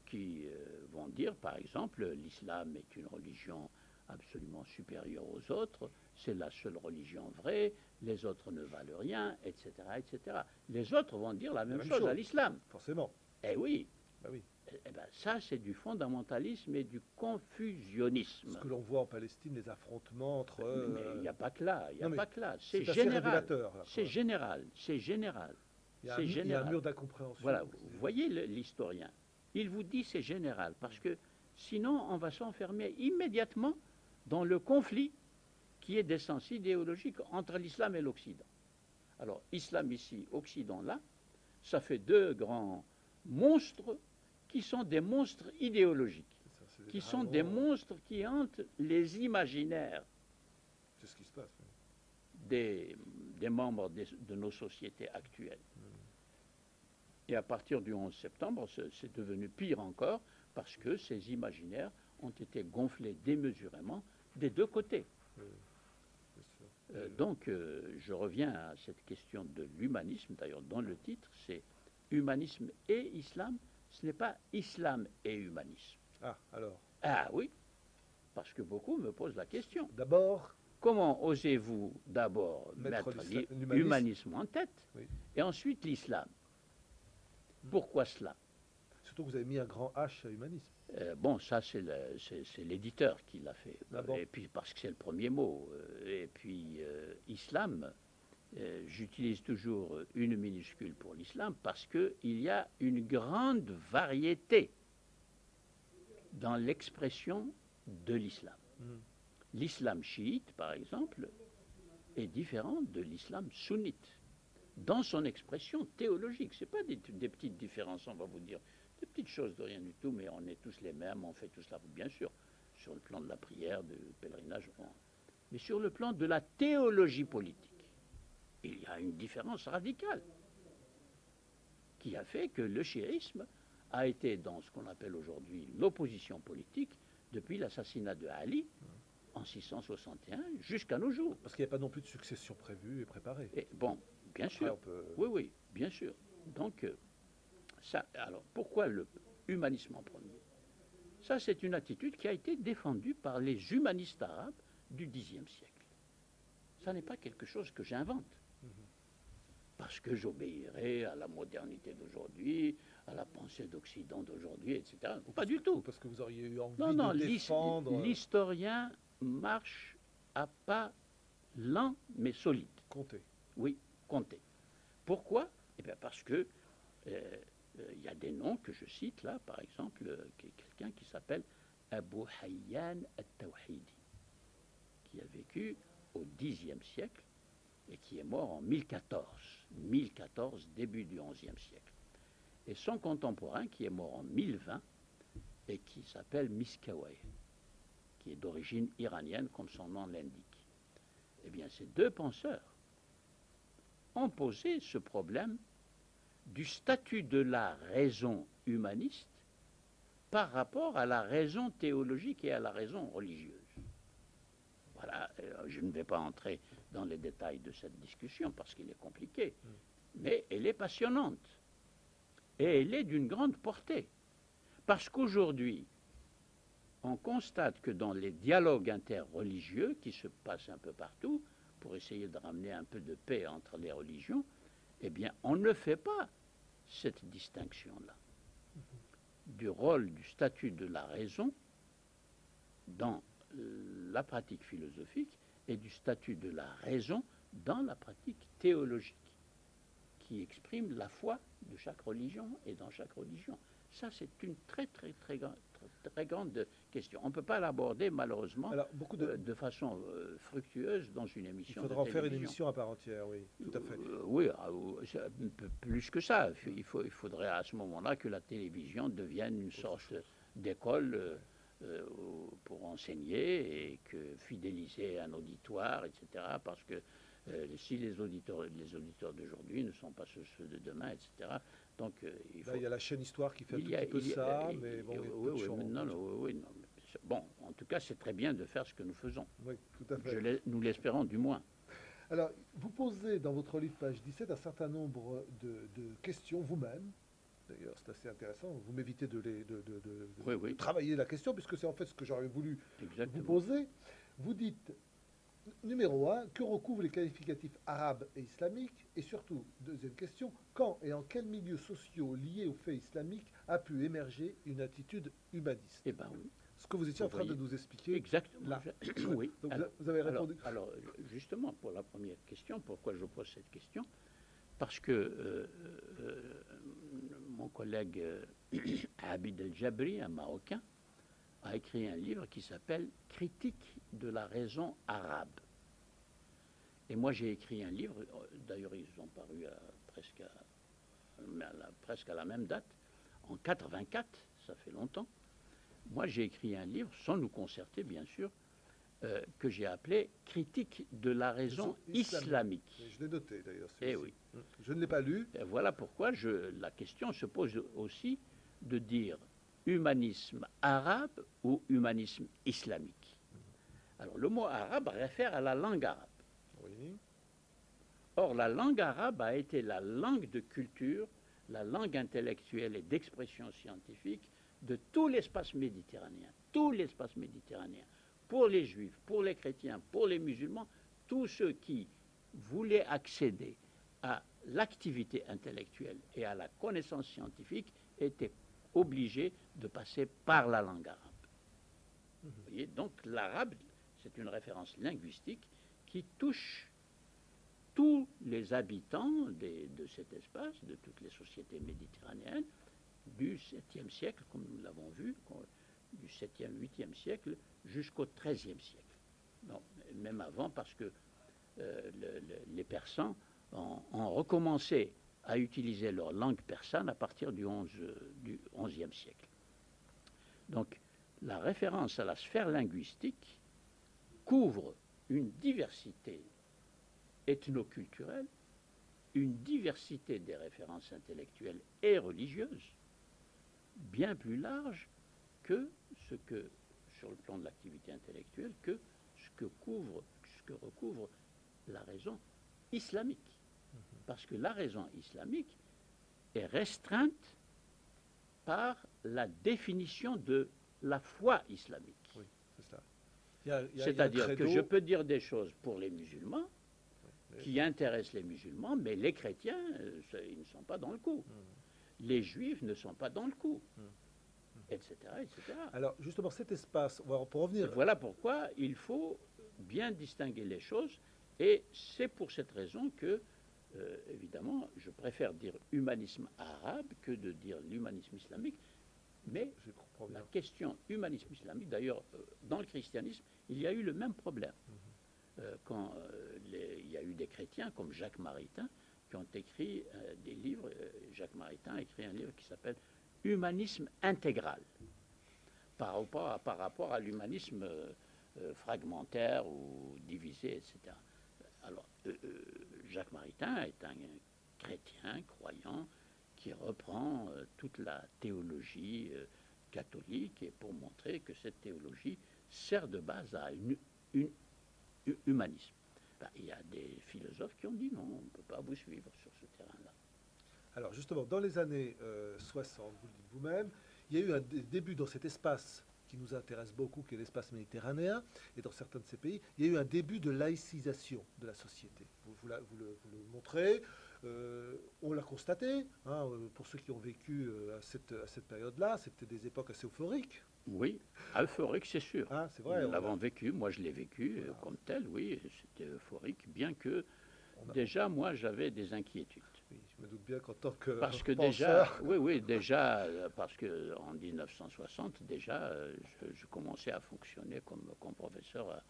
qui vont dire, par exemple, l'islam est une religion absolument supérieure aux autres, c'est la seule religion vraie, les autres ne valent rien, etc., etc. Les autres vont dire la même chose à l'islam. Forcément. Eh oui. Ah oui. Eh ben, ça, c'est du fondamentalisme et du confusionnisme. Ce que l'on voit en Palestine, les affrontements entre... Mais il n'y a pas que là, il n'y a pas que là. C'est général. C'est général, c'est général. Il y a un mur d'incompréhension. Voilà, vous voyez l'historien. Il vous dit c'est général, parce que sinon on va s'enfermer immédiatement dans le conflit qui est d'essence idéologique entre l'islam et l'Occident. Alors, islam ici, Occident là, ça fait deux grands monstres qui sont des monstres idéologiques, qui sont des monstres qui hantent les imaginaires. C'est ce qui se passe. Oui. Des membres de nos sociétés actuelles. Et à partir du 11 septembre, c'est devenu pire encore, parce que ces imaginaires ont été gonflés démesurément des deux côtés. Donc, je reviens à cette question de l'humanisme. D'ailleurs, dans le titre, c'est humanisme et islam. Ce n'est pas islam et humanisme. Ah, alors? Ah oui, parce que beaucoup me posent la question. D'abord, comment osez-vous d'abord mettre l'humanisme en tête, oui, et ensuite l'islam? Pourquoi cela? Surtout que vous avez mis un grand H à humanisme. Bon, ça c'est l'éditeur qui l'a fait. Et puis parce que c'est le premier mot. Et puis islam, j'utilise toujours une minuscule pour l'islam parce qu'il y a une grande variété dans l'expression de l'islam. L'islam chiite, par exemple, est différent de l'islam sunnite dans son expression théologique. Ce n'est pas des petites différences, on va vous dire, des petites choses de rien du tout, mais on est tous les mêmes, on fait tous la bien sûr, sur le plan de la prière, du pèlerinage, mais sur le plan de la théologie politique, il y a une différence radicale qui a fait que le chiisme a été dans ce qu'on appelle aujourd'hui l'opposition politique depuis l'assassinat de Ali en 661 jusqu'à nos jours. Parce qu'il n'y a pas non plus de succession prévue et préparée. Et bon, bien sûr. Oui, oui, bien sûr. Donc, ça, alors, pourquoi le humanisme en premier? Ça, c'est une attitude qui a été défendue par les humanistes arabes du Xe siècle. Ça n'est pas quelque chose que j'invente. Parce que j'obéirai à la modernité d'aujourd'hui, à la pensée d'Occident d'aujourd'hui, etc. Pas du tout. Parce que vous auriez eu envie de défendre... L'historien marche à pas lents mais solides. Compter. Oui, compter. Pourquoi? Eh bien parce que il y a des noms que je cite là, par exemple, quelqu'un qui s'appelle Abu Hayyan al-Tawhidi, qui a vécu au Xe siècle et qui est mort en 1014, début du XIe siècle. Et son contemporain, qui est mort en 1020, et qui s'appelle Miskawayh, qui est d'origine iranienne, comme son nom l'indique. Eh bien, ces deux penseurs ont posé ce problème du statut de la raison humaniste par rapport à la raison théologique et à la raison religieuse. Voilà, je ne vais pas entrer dans les détails de cette discussion parce qu'il est compliqué, mais elle est passionnante et elle est d'une grande portée. Parce qu'aujourd'hui, on constate que dans les dialogues interreligieux qui se passent un peu partout, pour essayer de ramener un peu de paix entre les religions, eh bien, on ne fait pas cette distinction-là du rôle, du statut de la raison dans la pratique philosophique et du statut de la raison dans la pratique théologique, qui exprime la foi de chaque religion et dans chaque religion. Ça, c'est une très grande question. On ne peut pas l'aborder, malheureusement, de façon fructueuse dans une émission. Il faudra en faire une émission à part entière, oui, tout à fait. Oui, plus que ça. Il faudrait à ce moment-là que la télévision devienne une sorte d'école pour enseigner et que fidéliser un auditoire, etc. Parce que si les auditeurs d'aujourd'hui ne sont pas ceux de demain, etc. Donc, il y a la chaîne Histoire qui fait un petit peu ça, mais bon, bon, en tout cas, c'est très bien de faire ce que nous faisons. Oui, tout à fait. Nous l'espérons du moins. Alors, vous posez dans votre livre, page 17, un certain nombre de questions vous-même. D'ailleurs, c'est assez intéressant. Vous m'évitez de travailler la question, puisque c'est en fait ce que j'aurais voulu vous poser. Vous dites, numéro 1, que recouvrent les qualificatifs arabes et islamiques? Et surtout, deuxième question, quand et en quels milieux sociaux liés aux faits islamiques a pu émerger une attitude humaniste? Eh bien oui. Ce que vous étiez en train de nous expliquer. Exactement. Là. Oui. Donc vous avez répondu. Alors, justement, pour la première question, pourquoi je pose cette question? Parce que mon collègue Abid El-Jabri, un Marocain, a écrit un livre qui s'appelle « Critique de la raison arabe ». Et moi, j'ai écrit un livre, d'ailleurs, ils ont paru presque à la même date, en 84, ça fait longtemps. Moi, j'ai écrit un livre, sans nous concerter, bien sûr, que j'ai appelé « Critique de la raison islamique ». Je l'ai noté, d'ailleurs. Eh oui. Je ne l'ai pas lu. Et voilà pourquoi la question se pose aussi de dire humanisme arabe ou humanisme islamique. Alors, le mot arabe réfère à la langue arabe. Oui. Or, la langue arabe a été la langue de culture, la langue intellectuelle et d'expression scientifique de tout l'espace méditerranéen. Tout l'espace méditerranéen. Pour les juifs, pour les chrétiens, pour les musulmans, tous ceux qui voulaient accéder à l'activité intellectuelle et à la connaissance scientifique étaient obligés de passer par la langue arabe. Vous voyez, donc l'arabe, c'est une référence linguistique qui touche tous les habitants de cet espace, de toutes les sociétés méditerranéennes, du 7e siècle, comme nous l'avons vu, du 7e, 8e siècle jusqu'au 13e siècle. Non, même avant, parce que les Persans ont recommencé à utiliser leur langue persane à partir du 11e siècle. Donc, la référence à la sphère linguistique couvre une diversité ethnoculturelle, une diversité des références intellectuelles et religieuses, bien plus large que ce que, sur le plan de l'activité intellectuelle, que ce que recouvre la raison islamique. Parce que la raison islamique est restreinte par la définition de la foi islamique. Oui, c'est ça. C'est-à-dire que je peux dire des choses pour les musulmans qui intéressent les musulmans, mais les chrétiens, ils ne sont pas dans le coup. Les juifs ne sont pas dans le coup, etc., etc. Alors, justement, cet espace, pour revenir... Voilà pourquoi il faut bien distinguer les choses, et c'est pour cette raison que, évidemment, je préfère dire humanisme arabe que de dire l'humanisme islamique, mais la question humanisme islamique, d'ailleurs, dans le christianisme, il y a eu le même problème. Quand il y a eu des chrétiens comme Jacques Maritain qui ont écrit des livres. Jacques Maritain a écrit un livre qui s'appelle « Humanisme intégral » par rapport à l'humanisme fragmentaire ou divisé, etc. Alors, Jacques Maritain est un chrétien croyant qui reprend toute la théologie catholique et pour montrer que cette théologie sert de base à une humanisme. Ben, il y a des philosophes qui ont dit non, on ne peut pas vous suivre sur ce terrain-là. Alors justement, dans les années 60, vous le dites vous-même, il y a eu un début dans cet espace qui nous intéresse beaucoup, qui est l'espace méditerranéen, et dans certains de ces pays, il y a eu un début de laïcisation de la société. Vous le montrez, on l'a constaté, hein, pour ceux qui ont vécu à cette période-là, c'était des époques assez euphoriques. Oui, euphorique, c'est sûr. Ah, c'est vrai. Nous l'avons vécu, moi je l'ai vécu comme tel, oui, c'était euphorique, bien que déjà, moi, j'avais des inquiétudes. Oui, je me doute bien qu'en tant que parce que penseur... déjà, parce qu'en 1960, déjà, je commençais à fonctionner comme professeur,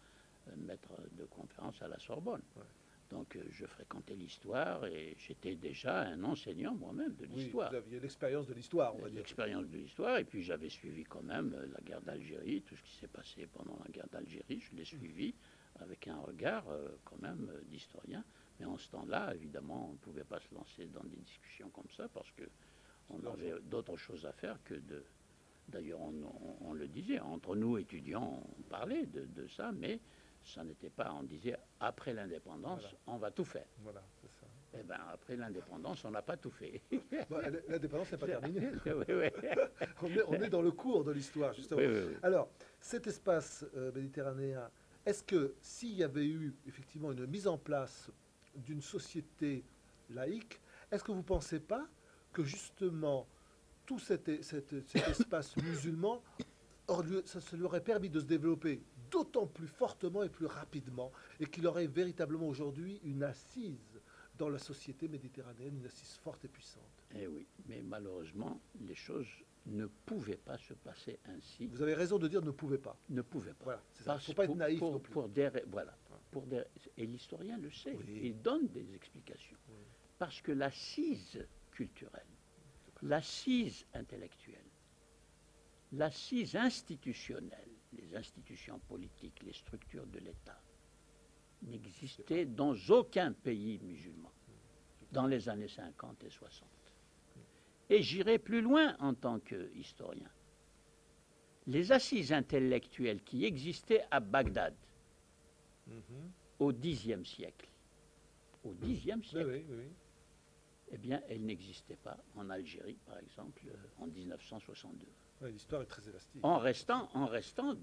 maître de conférence à la Sorbonne. Ouais. Donc, je fréquentais l'histoire et j'étais déjà un enseignant moi-même de l'histoire. Oui, vous aviez l'expérience de l'histoire, on va dire. L'expérience de l'histoire, et puis j'avais suivi quand même la guerre d'Algérie, tout ce qui s'est passé pendant la guerre d'Algérie, je l'ai suivi avec un regard quand même d'historien. Mais en ce temps-là, évidemment, on ne pouvait pas se lancer dans des discussions comme ça parce qu'on avait d'autres choses à faire que de... D'ailleurs, on le disait, entre nous étudiants, on parlait de ça, mais ça n'était pas, on disait, après l'indépendance, voilà, on va tout faire. Voilà, c'est ça. Eh bien, après l'indépendance, on n'a pas tout fait. Bon, l'indépendance n'est pas terminée. Oui, oui. on est dans le cours de l'histoire, justement. Oui, oui, oui. Alors, cet espace méditerranéen est-ce que s'il y avait eu effectivement une mise en place d'une société laïque, est-ce que vous ne pensez pas que justement tout cet espace musulman, ça lui aurait permis de se développer d'autant plus fortement et plus rapidement, et qu'il aurait véritablement aujourd'hui une assise dans la société méditerranéenne, une assise forte et puissante? Eh oui, mais malheureusement, les choses ne pouvaient pas se passer ainsi. Vous avez raison de dire ne pouvaient pas. Ne pouvaient pas. Voilà, c'est ça. Il ne faut pas être naïf non plus. Et l'historien le sait, Oui. il donne des explications. Oui. Parce que l'assise culturelle, l'assise intellectuelle, l'assise institutionnelle, les institutions politiques, les structures de l'État, n'existaient dans aucun pays musulman dans les années 50 et 60. Et j'irai plus loin en tant qu'historien. Les assises intellectuelles qui existaient à Bagdad au Xe siècle, eh bien, elles n'existaient pas en Algérie, par exemple, en 1962. Oui, l'histoire est très élastique. En restant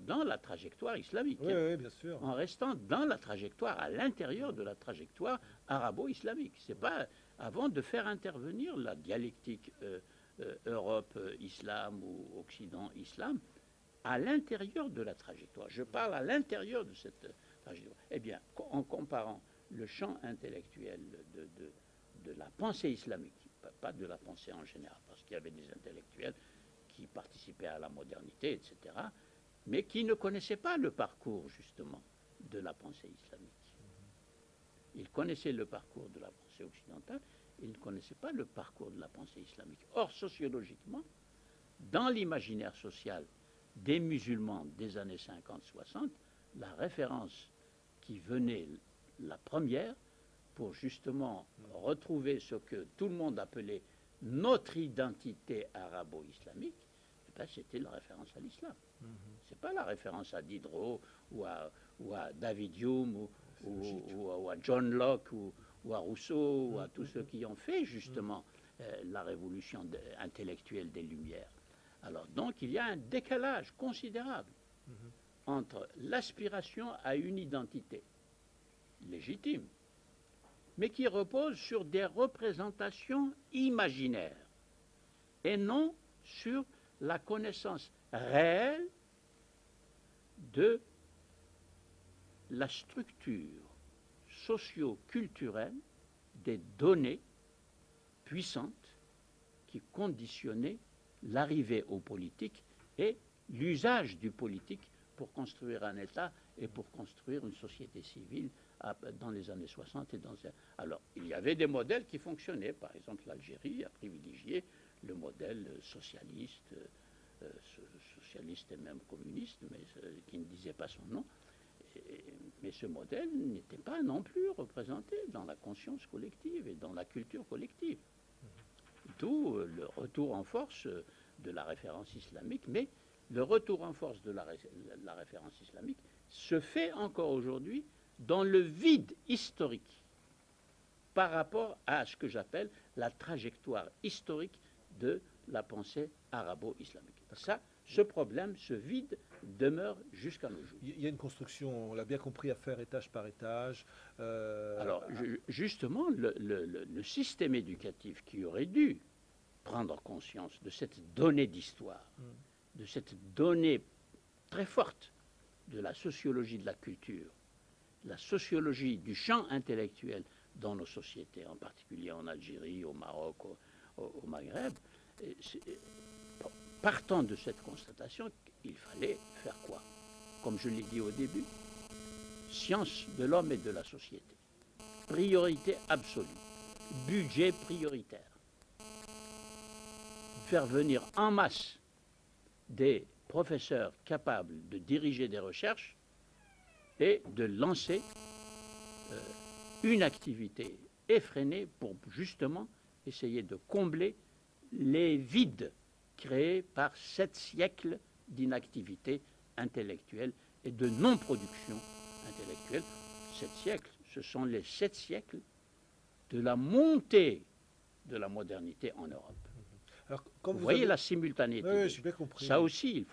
dans la trajectoire islamique. Oui, oui, bien sûr. En restant dans la trajectoire, à l'intérieur de la trajectoire arabo-islamique. C'est pas avant de faire intervenir la dialectique Europe-Islam ou Occident-Islam, à l'intérieur de la trajectoire. Je parle à l'intérieur de cette trajectoire. Eh bien, en comparant le champ intellectuel de la pensée islamique, pas de la pensée en général, parce qu'il y avait des intellectuels qui participaient à la modernité, etc., mais qui ne connaissaient pas le parcours, justement, de la pensée islamique. Ils connaissaient le parcours de la pensée occidentale, ils ne connaissaient pas le parcours de la pensée islamique. Or, sociologiquement, dans l'imaginaire social des musulmans des années 50-60, la référence qui venait la première pour justement retrouver ce que tout le monde appelait notre identité arabo-islamique, eh ben, c'était la référence à l'islam. C'est pas la référence à Diderot ou à David Hume ou à John Locke ou à Rousseau ou à tous ceux qui ont fait justement la révolution intellectuelle des Lumières. Alors donc il y a un décalage considérable entre l'aspiration à une identité légitime, mais qui repose sur des représentations imaginaires et non sur la connaissance réelle de la structure socio-culturelle des données puissantes qui conditionnaient l'arrivée au politique et l'usage du politique pour construire un État et pour construire une société civile dans les années 60. Alors, il y avait des modèles qui fonctionnaient. Par exemple, l'Algérie a privilégié le modèle socialiste, socialiste et même communiste, mais qui ne disait pas son nom. Mais ce modèle n'était pas non plus représenté dans la conscience collective et dans la culture collective. D'où le retour en force de la référence islamique, mais le retour en force de la référence islamique se fait encore aujourd'hui dans le vide historique par rapport à ce que j'appelle la trajectoire historique de la pensée arabo-islamique. Ça, ce problème, ce vide, demeure jusqu'à nos jours. Il y a une construction, on l'a bien compris, à faire étage par étage. Alors, justement, le système éducatif qui aurait dû prendre conscience de cette donnée d'histoire, de cette donnée très forte de la sociologie de la culture, la sociologie du champ intellectuel dans nos sociétés, en particulier en Algérie, au Maroc, au Maghreb. Partant de cette constatation, il fallait faire quoi? Comme je l'ai dit au début, science de l'homme et de la société. Priorité absolue. Budget prioritaire. Faire venir en masse des professeurs capables de diriger des recherches et de lancer une activité effrénée pour justement essayer de combler les vides créés par 7 siècles d'inactivité intellectuelle et de non-production intellectuelle. 7 siècles, ce sont les 7 siècles de la montée de la modernité en Europe. Alors, vous voyez la simultanéité. Oui, j'ai bien compris. Ça aussi,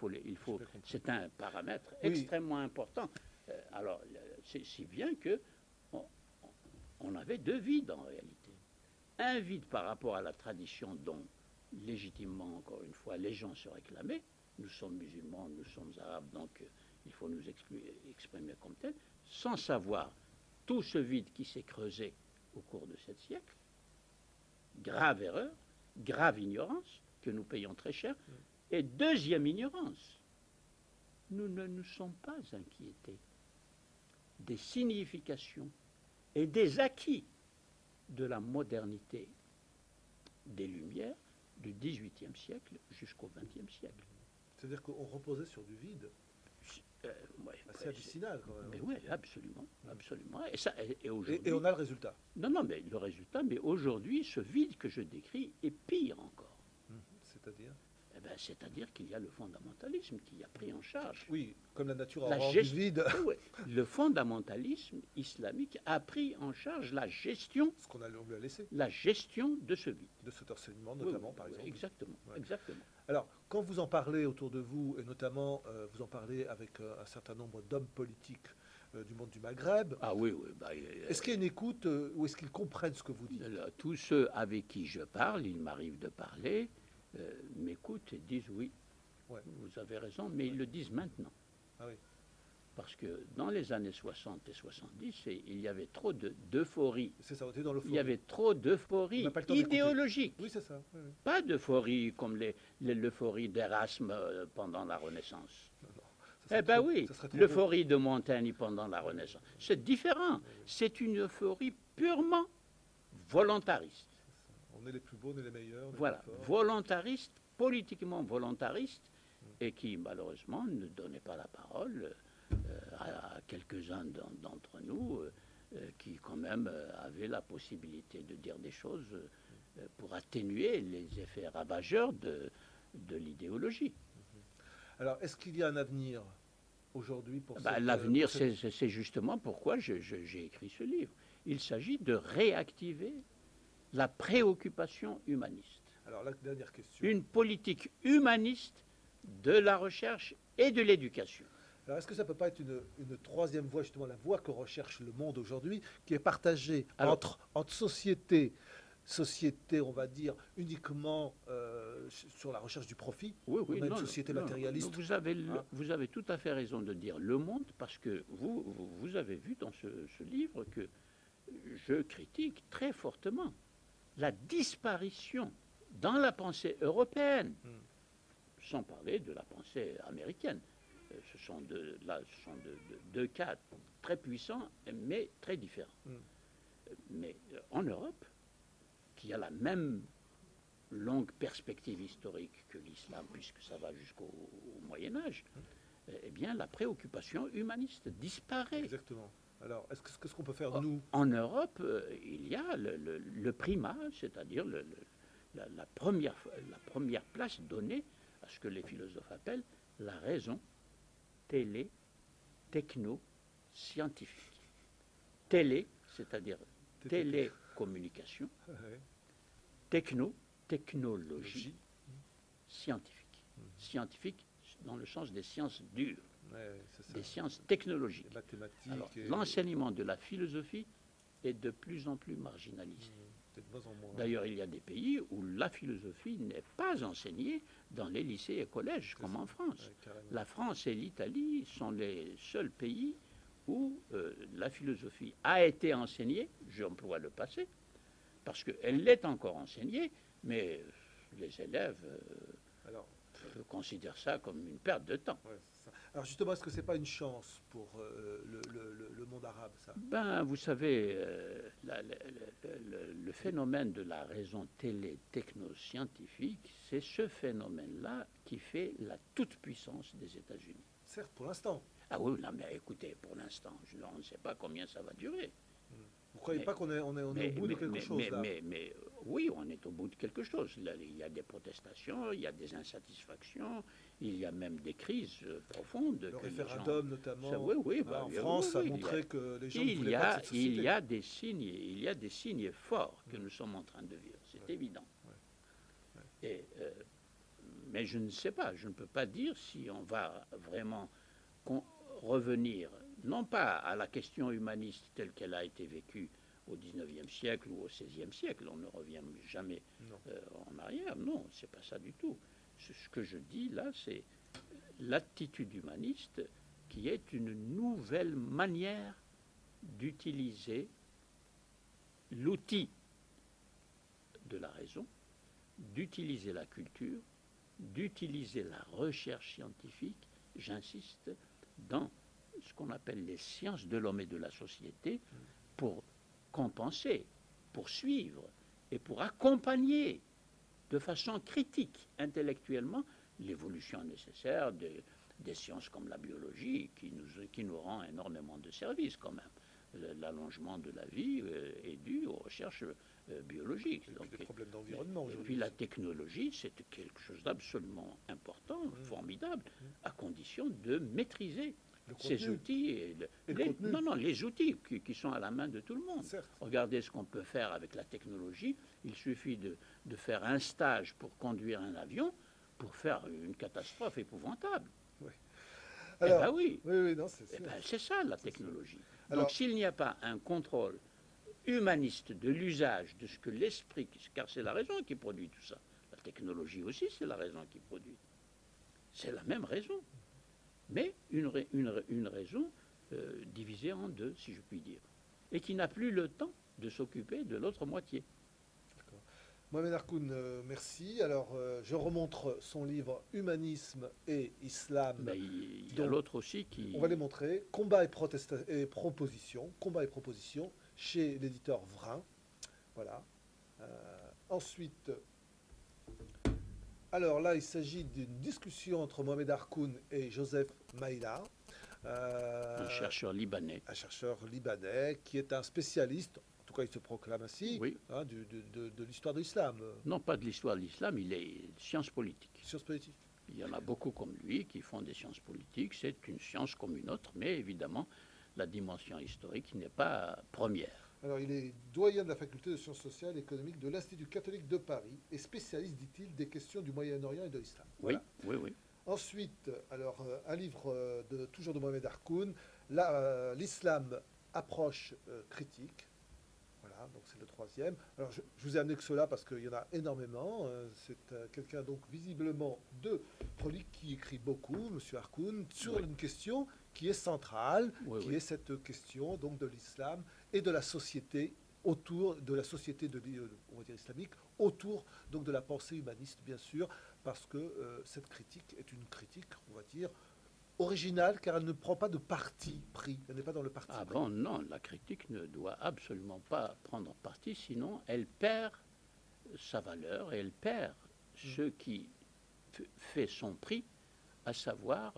c'est un paramètre extrêmement important. Alors, c'est si bien que on avait deux vides en réalité. Un vide par rapport à la tradition dont, légitimement, encore une fois, les gens se réclamaient. Nous sommes musulmans, nous sommes arabes, donc il faut nous exprimer comme tel, sans savoir tout ce vide qui s'est creusé au cours de 7 siècles. Grave erreur, grave ignorance, que nous payons très cher. Et deuxième ignorance, nous ne nous sommes pas inquiétés des significations et des acquis de la modernité des Lumières du XVIIIe siècle jusqu'au XXe siècle. C'est-à-dire qu'on reposait sur du vide. Ouais, c'est abyssal quand même. Mais oui, absolument, absolument. Et on a le résultat. Non, mais le résultat, mais aujourd'hui, ce vide que je décris est pire encore. C'est-à-dire c'est-à-dire qu'il y a le fondamentalisme qui a pris en charge. Oui, comme la nature a horreur du vide. Oui, le fondamentalisme islamique a pris en charge la gestion. Ce qu'on lui a laissé. La gestion de ce vide. De cet enseignement, notamment, par exemple. Exactement, exactement. Alors, quand vous en parlez autour de vous, et notamment vous en parlez avec un certain nombre d'hommes politiques du monde du Maghreb. Ah oui. Est-ce qu'il y a une écoute ou est-ce qu'ils comprennent ce que vous dites? Tous ceux avec qui je parle, il m'arrive de parler, m'écoutent et disent oui, vous avez raison, mais ils le disent maintenant. Ah oui. Parce que dans les années 60 et 70, il y avait trop d'euphorie. C'est ça, on était dans l'euphorie. Il y avait trop d'euphorie idéologique. Oui, c'est ça. Oui. Pas d'euphorie comme l'euphorie d'Erasme pendant la Renaissance. Eh bien oui, l'euphorie de Montaigne pendant la Renaissance. C'est différent. C'est une euphorie purement volontariste. On est les plus beaux, on est les meilleurs. Voilà, volontariste, politiquement volontariste, et qui malheureusement ne donnait pas la parole à quelques-uns d'entre nous qui quand même avaient la possibilité de dire des choses pour atténuer les effets ravageurs de l'idéologie. Alors, est-ce qu'il y a un avenir aujourd'hui pour l'avenir, c'est justement pourquoi j'ai écrit ce livre. Il s'agit de réactiver la préoccupation humaniste. Alors, la dernière question. Une politique humaniste de la recherche et de l'éducation. Alors, est-ce que ça ne peut pas être une troisième voie, justement, la voie que recherche le monde aujourd'hui, qui est partagée entre sociétés, on va dire, uniquement sur la recherche du profit? Oui, on a une société matérialiste. Vous avez tout à fait raison de dire le monde, parce que vous avez vu dans ce livre que je critique très fortement la disparition dans la pensée européenne, sans parler de la pensée américaine. Ce sont deux cas très puissants, mais très différents. Mais en Europe, qui a la même longue perspective historique que l'islam, puisque ça va jusqu'au Moyen-Âge, eh bien, la préoccupation humaniste disparaît. Exactement. Alors, qu'est-ce qu'on peut faire, nous? En Europe, il y a le primat, c'est-à-dire la première place donnée à ce que les philosophes appellent la raison techno-scientifique. Télé, c'est-à-dire télécommunication, technologie, scientifique. Scientifique dans le sens des sciences dures, des sciences technologiques. Alors, l'enseignement de la philosophie est de plus en plus marginalisé. D'ailleurs, il y a des pays où la philosophie n'est pas enseignée dans les lycées et collèges, comme en France. La France et l'Italie sont les seuls pays où la philosophie a été enseignée, j'emploie le passé, parce qu'elle l'est encore enseignée, mais les élèves considèrent ça comme une perte de temps. Alors justement, est-ce que ce n'est pas une chance pour le monde arabe, ça? Vous savez, le phénomène de la raison techno-scientifique, c'est ce phénomène-là qui fait la toute-puissance des États-Unis. Certes, pour l'instant. Ah oui, non, mais écoutez, pour l'instant, on ne sait pas combien ça va durer. Vous ne croyez pas qu'on est au bout de quelque chose, là? Mais oui, on est au bout de quelque chose. Là, il y a des protestations, il y a des insatisfactions, il y a même des crises profondes. Le référendum, notamment, en France a montré que les gens ne voulaient pas de cette société. Il y a des signes forts que nous sommes en train de vivre, c'est évident. Mais je ne sais pas, je ne peux pas dire si on va vraiment revenir non pas à la question humaniste telle qu'elle a été vécue au XIXe siècle ou au XVIe siècle, on ne revient jamais en arrière, non, c'est pas ça du tout. Ce que je dis là, c'est l'attitude humaniste qui est une nouvelle manière d'utiliser l'outil de la raison, d'utiliser la culture, d'utiliser la recherche scientifique, j'insiste, dans ce qu'on appelle les sciences de l'homme et de la société, pour compenser, pour suivre et pour accompagner de façon critique, intellectuellement, l'évolution nécessaire des sciences comme la biologie, qui nous rend énormément de services quand même. L'allongement de la vie est dû aux recherches biologiques. Et donc, les problèmes d'environnement et puis la technologie, c'est quelque chose d'absolument important, formidable, à condition de maîtriser ces outils. Les outils qui sont à la main de tout le monde. Certes. Regardez ce qu'on peut faire avec la technologie. Il suffit de faire un stage pour conduire un avion pour faire une catastrophe épouvantable. Oui. Alors, c'est ça la technologie. Alors, donc s'il n'y a pas un contrôle humaniste de l'usage de ce que l'esprit, car c'est la raison qui produit tout ça, la technologie aussi c'est la raison qui produit. C'est la même raison, mais une raison divisée en deux, si je puis dire, et qui n'a plus le temps de s'occuper de l'autre moitié. Mohamed Harkoun, merci. Alors, je remontre son livre Humanisme et Islam. Ben, il y a l'autre aussi qui... On va les montrer. Combat et proposition. Combat et proposition chez l'éditeur Vrin. Voilà. Ensuite, alors là, il s'agit d'une discussion entre Mohamed Harkoun et Joseph Maïla. Un chercheur libanais. Un chercheur libanais qui est un spécialiste, en tout cas il se proclame ainsi, oui. De l'histoire de l'islam. Non, pas de l'histoire de l'islam, il est sciences politiques. Sciences politiques. Il y en a beaucoup comme lui qui font des sciences politiques. C'est une science comme une autre, mais évidemment, la dimension historique n'est pas première. Alors, il est doyen de la faculté de sciences sociales et économiques de l'Institut catholique de Paris et spécialiste, dit-il, des questions du Moyen-Orient et de l'islam. Voilà. Oui. Ensuite, alors, un livre toujours de Mohamed Harkoun, l'islam approche critique. Voilà, donc c'est le troisième. Alors, je vous ai amené que cela parce qu'il y en a énormément. C'est quelqu'un, donc, visiblement de prolique qui écrit beaucoup, M. Harkoun, sur une question qui est centrale, est cette question, donc, de l'islam et de la société autour de la société on va dire islamique, autour donc de la pensée humaniste, bien sûr, parce que cette critique est une critique, on va dire, originale, car elle ne prend pas de parti pris. Elle n'est pas dans le parti pris. Bon, non, la critique ne doit absolument pas prendre parti, sinon elle perd sa valeur et elle perd ce qui fait son prix, à savoir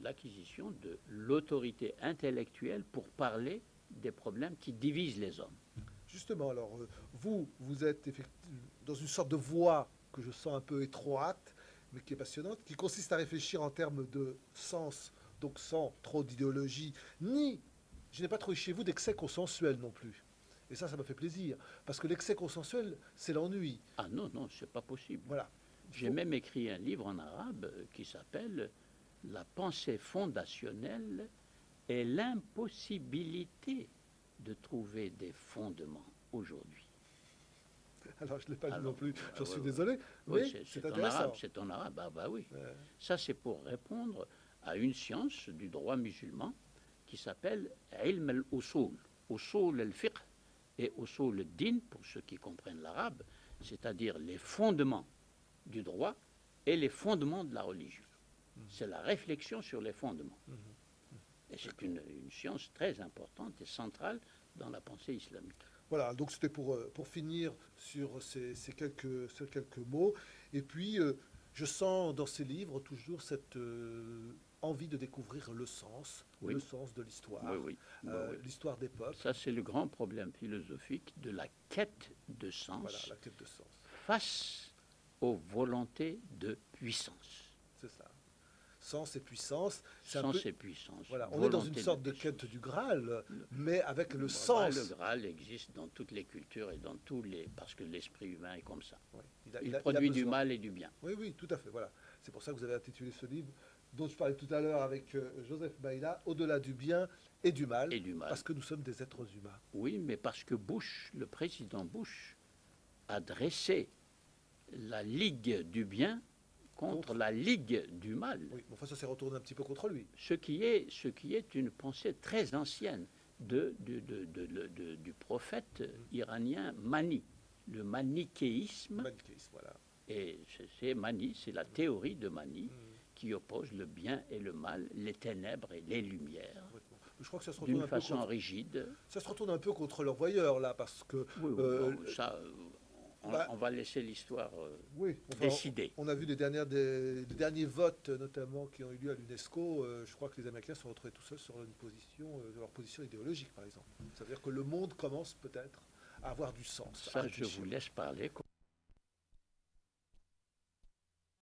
l'acquisition de l'autorité intellectuelle pour parler des problèmes qui divisent les hommes. Justement, alors, vous êtes dans une sorte de voie que je sens un peu étroite, mais qui est passionnante, qui consiste à réfléchir en termes de sens, donc sans trop d'idéologie, je n'ai pas trouvé chez vous d'excès consensuel non plus. Et ça me fait plaisir, parce que l'excès consensuel, c'est l'ennui. Ah non, c'est pas possible. Voilà. J'ai même écrit un livre en arabe qui s'appelle « La pensée fondationnelle et l'impossibilité de trouver des fondements aujourd'hui ». Alors, je ne l'ai pas lu non plus, j'en suis désolé, mais c'est intéressant. C'est en arabe, oui. Ça, c'est pour répondre à une science du droit musulman qui s'appelle ilm al-usul, usul al-fiqh et usul al-din, pour ceux qui comprennent l'arabe, c'est-à-dire les fondements du droit et les fondements de la religion. C'est la réflexion sur les fondements. Et c'est une science très importante et centrale dans la pensée islamique. Voilà, donc c'était pour finir sur ces quelques mots. Et puis, je sens dans ces livres toujours cette envie de découvrir le sens de l'histoire, l'histoire des peuples. Ça, c'est le grand problème philosophique de la quête de sens, la quête de sens face aux volontés de puissance. C'est ça. Sens et puissance. Sens et puissance. Voilà, on est dans une sorte de quête du Graal, mais avec le sens. Le Graal existe dans toutes les cultures et dans tous les... parce que l'esprit humain est comme ça. Oui, il produit du mal et du bien. Oui, tout à fait. Voilà. C'est pour ça que vous avez intitulé ce livre dont je parlais tout à l'heure avec Joseph Baïla, au-delà du bien et du mal, parce que nous sommes des êtres humains. Oui, mais parce que le président Bush, a dressé la Ligue du bien contre la Ligue du mal. Oui, enfin ça s'est retourné un petit peu contre lui. Ce qui est une pensée très ancienne du prophète iranien Mani, le manichéisme. Manichéisme, voilà. Et c'est Mani, c'est la théorie de Mani qui oppose le bien et le mal, les ténèbres et les lumières. Je crois que ça se retourne d'une façon rigide. Ça se retourne un peu contre l'envoyeur là, parce que on va laisser l'histoire décider. On a vu les derniers votes, notamment, qui ont eu lieu à l'UNESCO. Je crois que les Américains sont retrouvés tout seuls sur leur position idéologique, par exemple. Ça veut dire que le monde commence peut-être à avoir du sens. Ça, je vous laisse parler.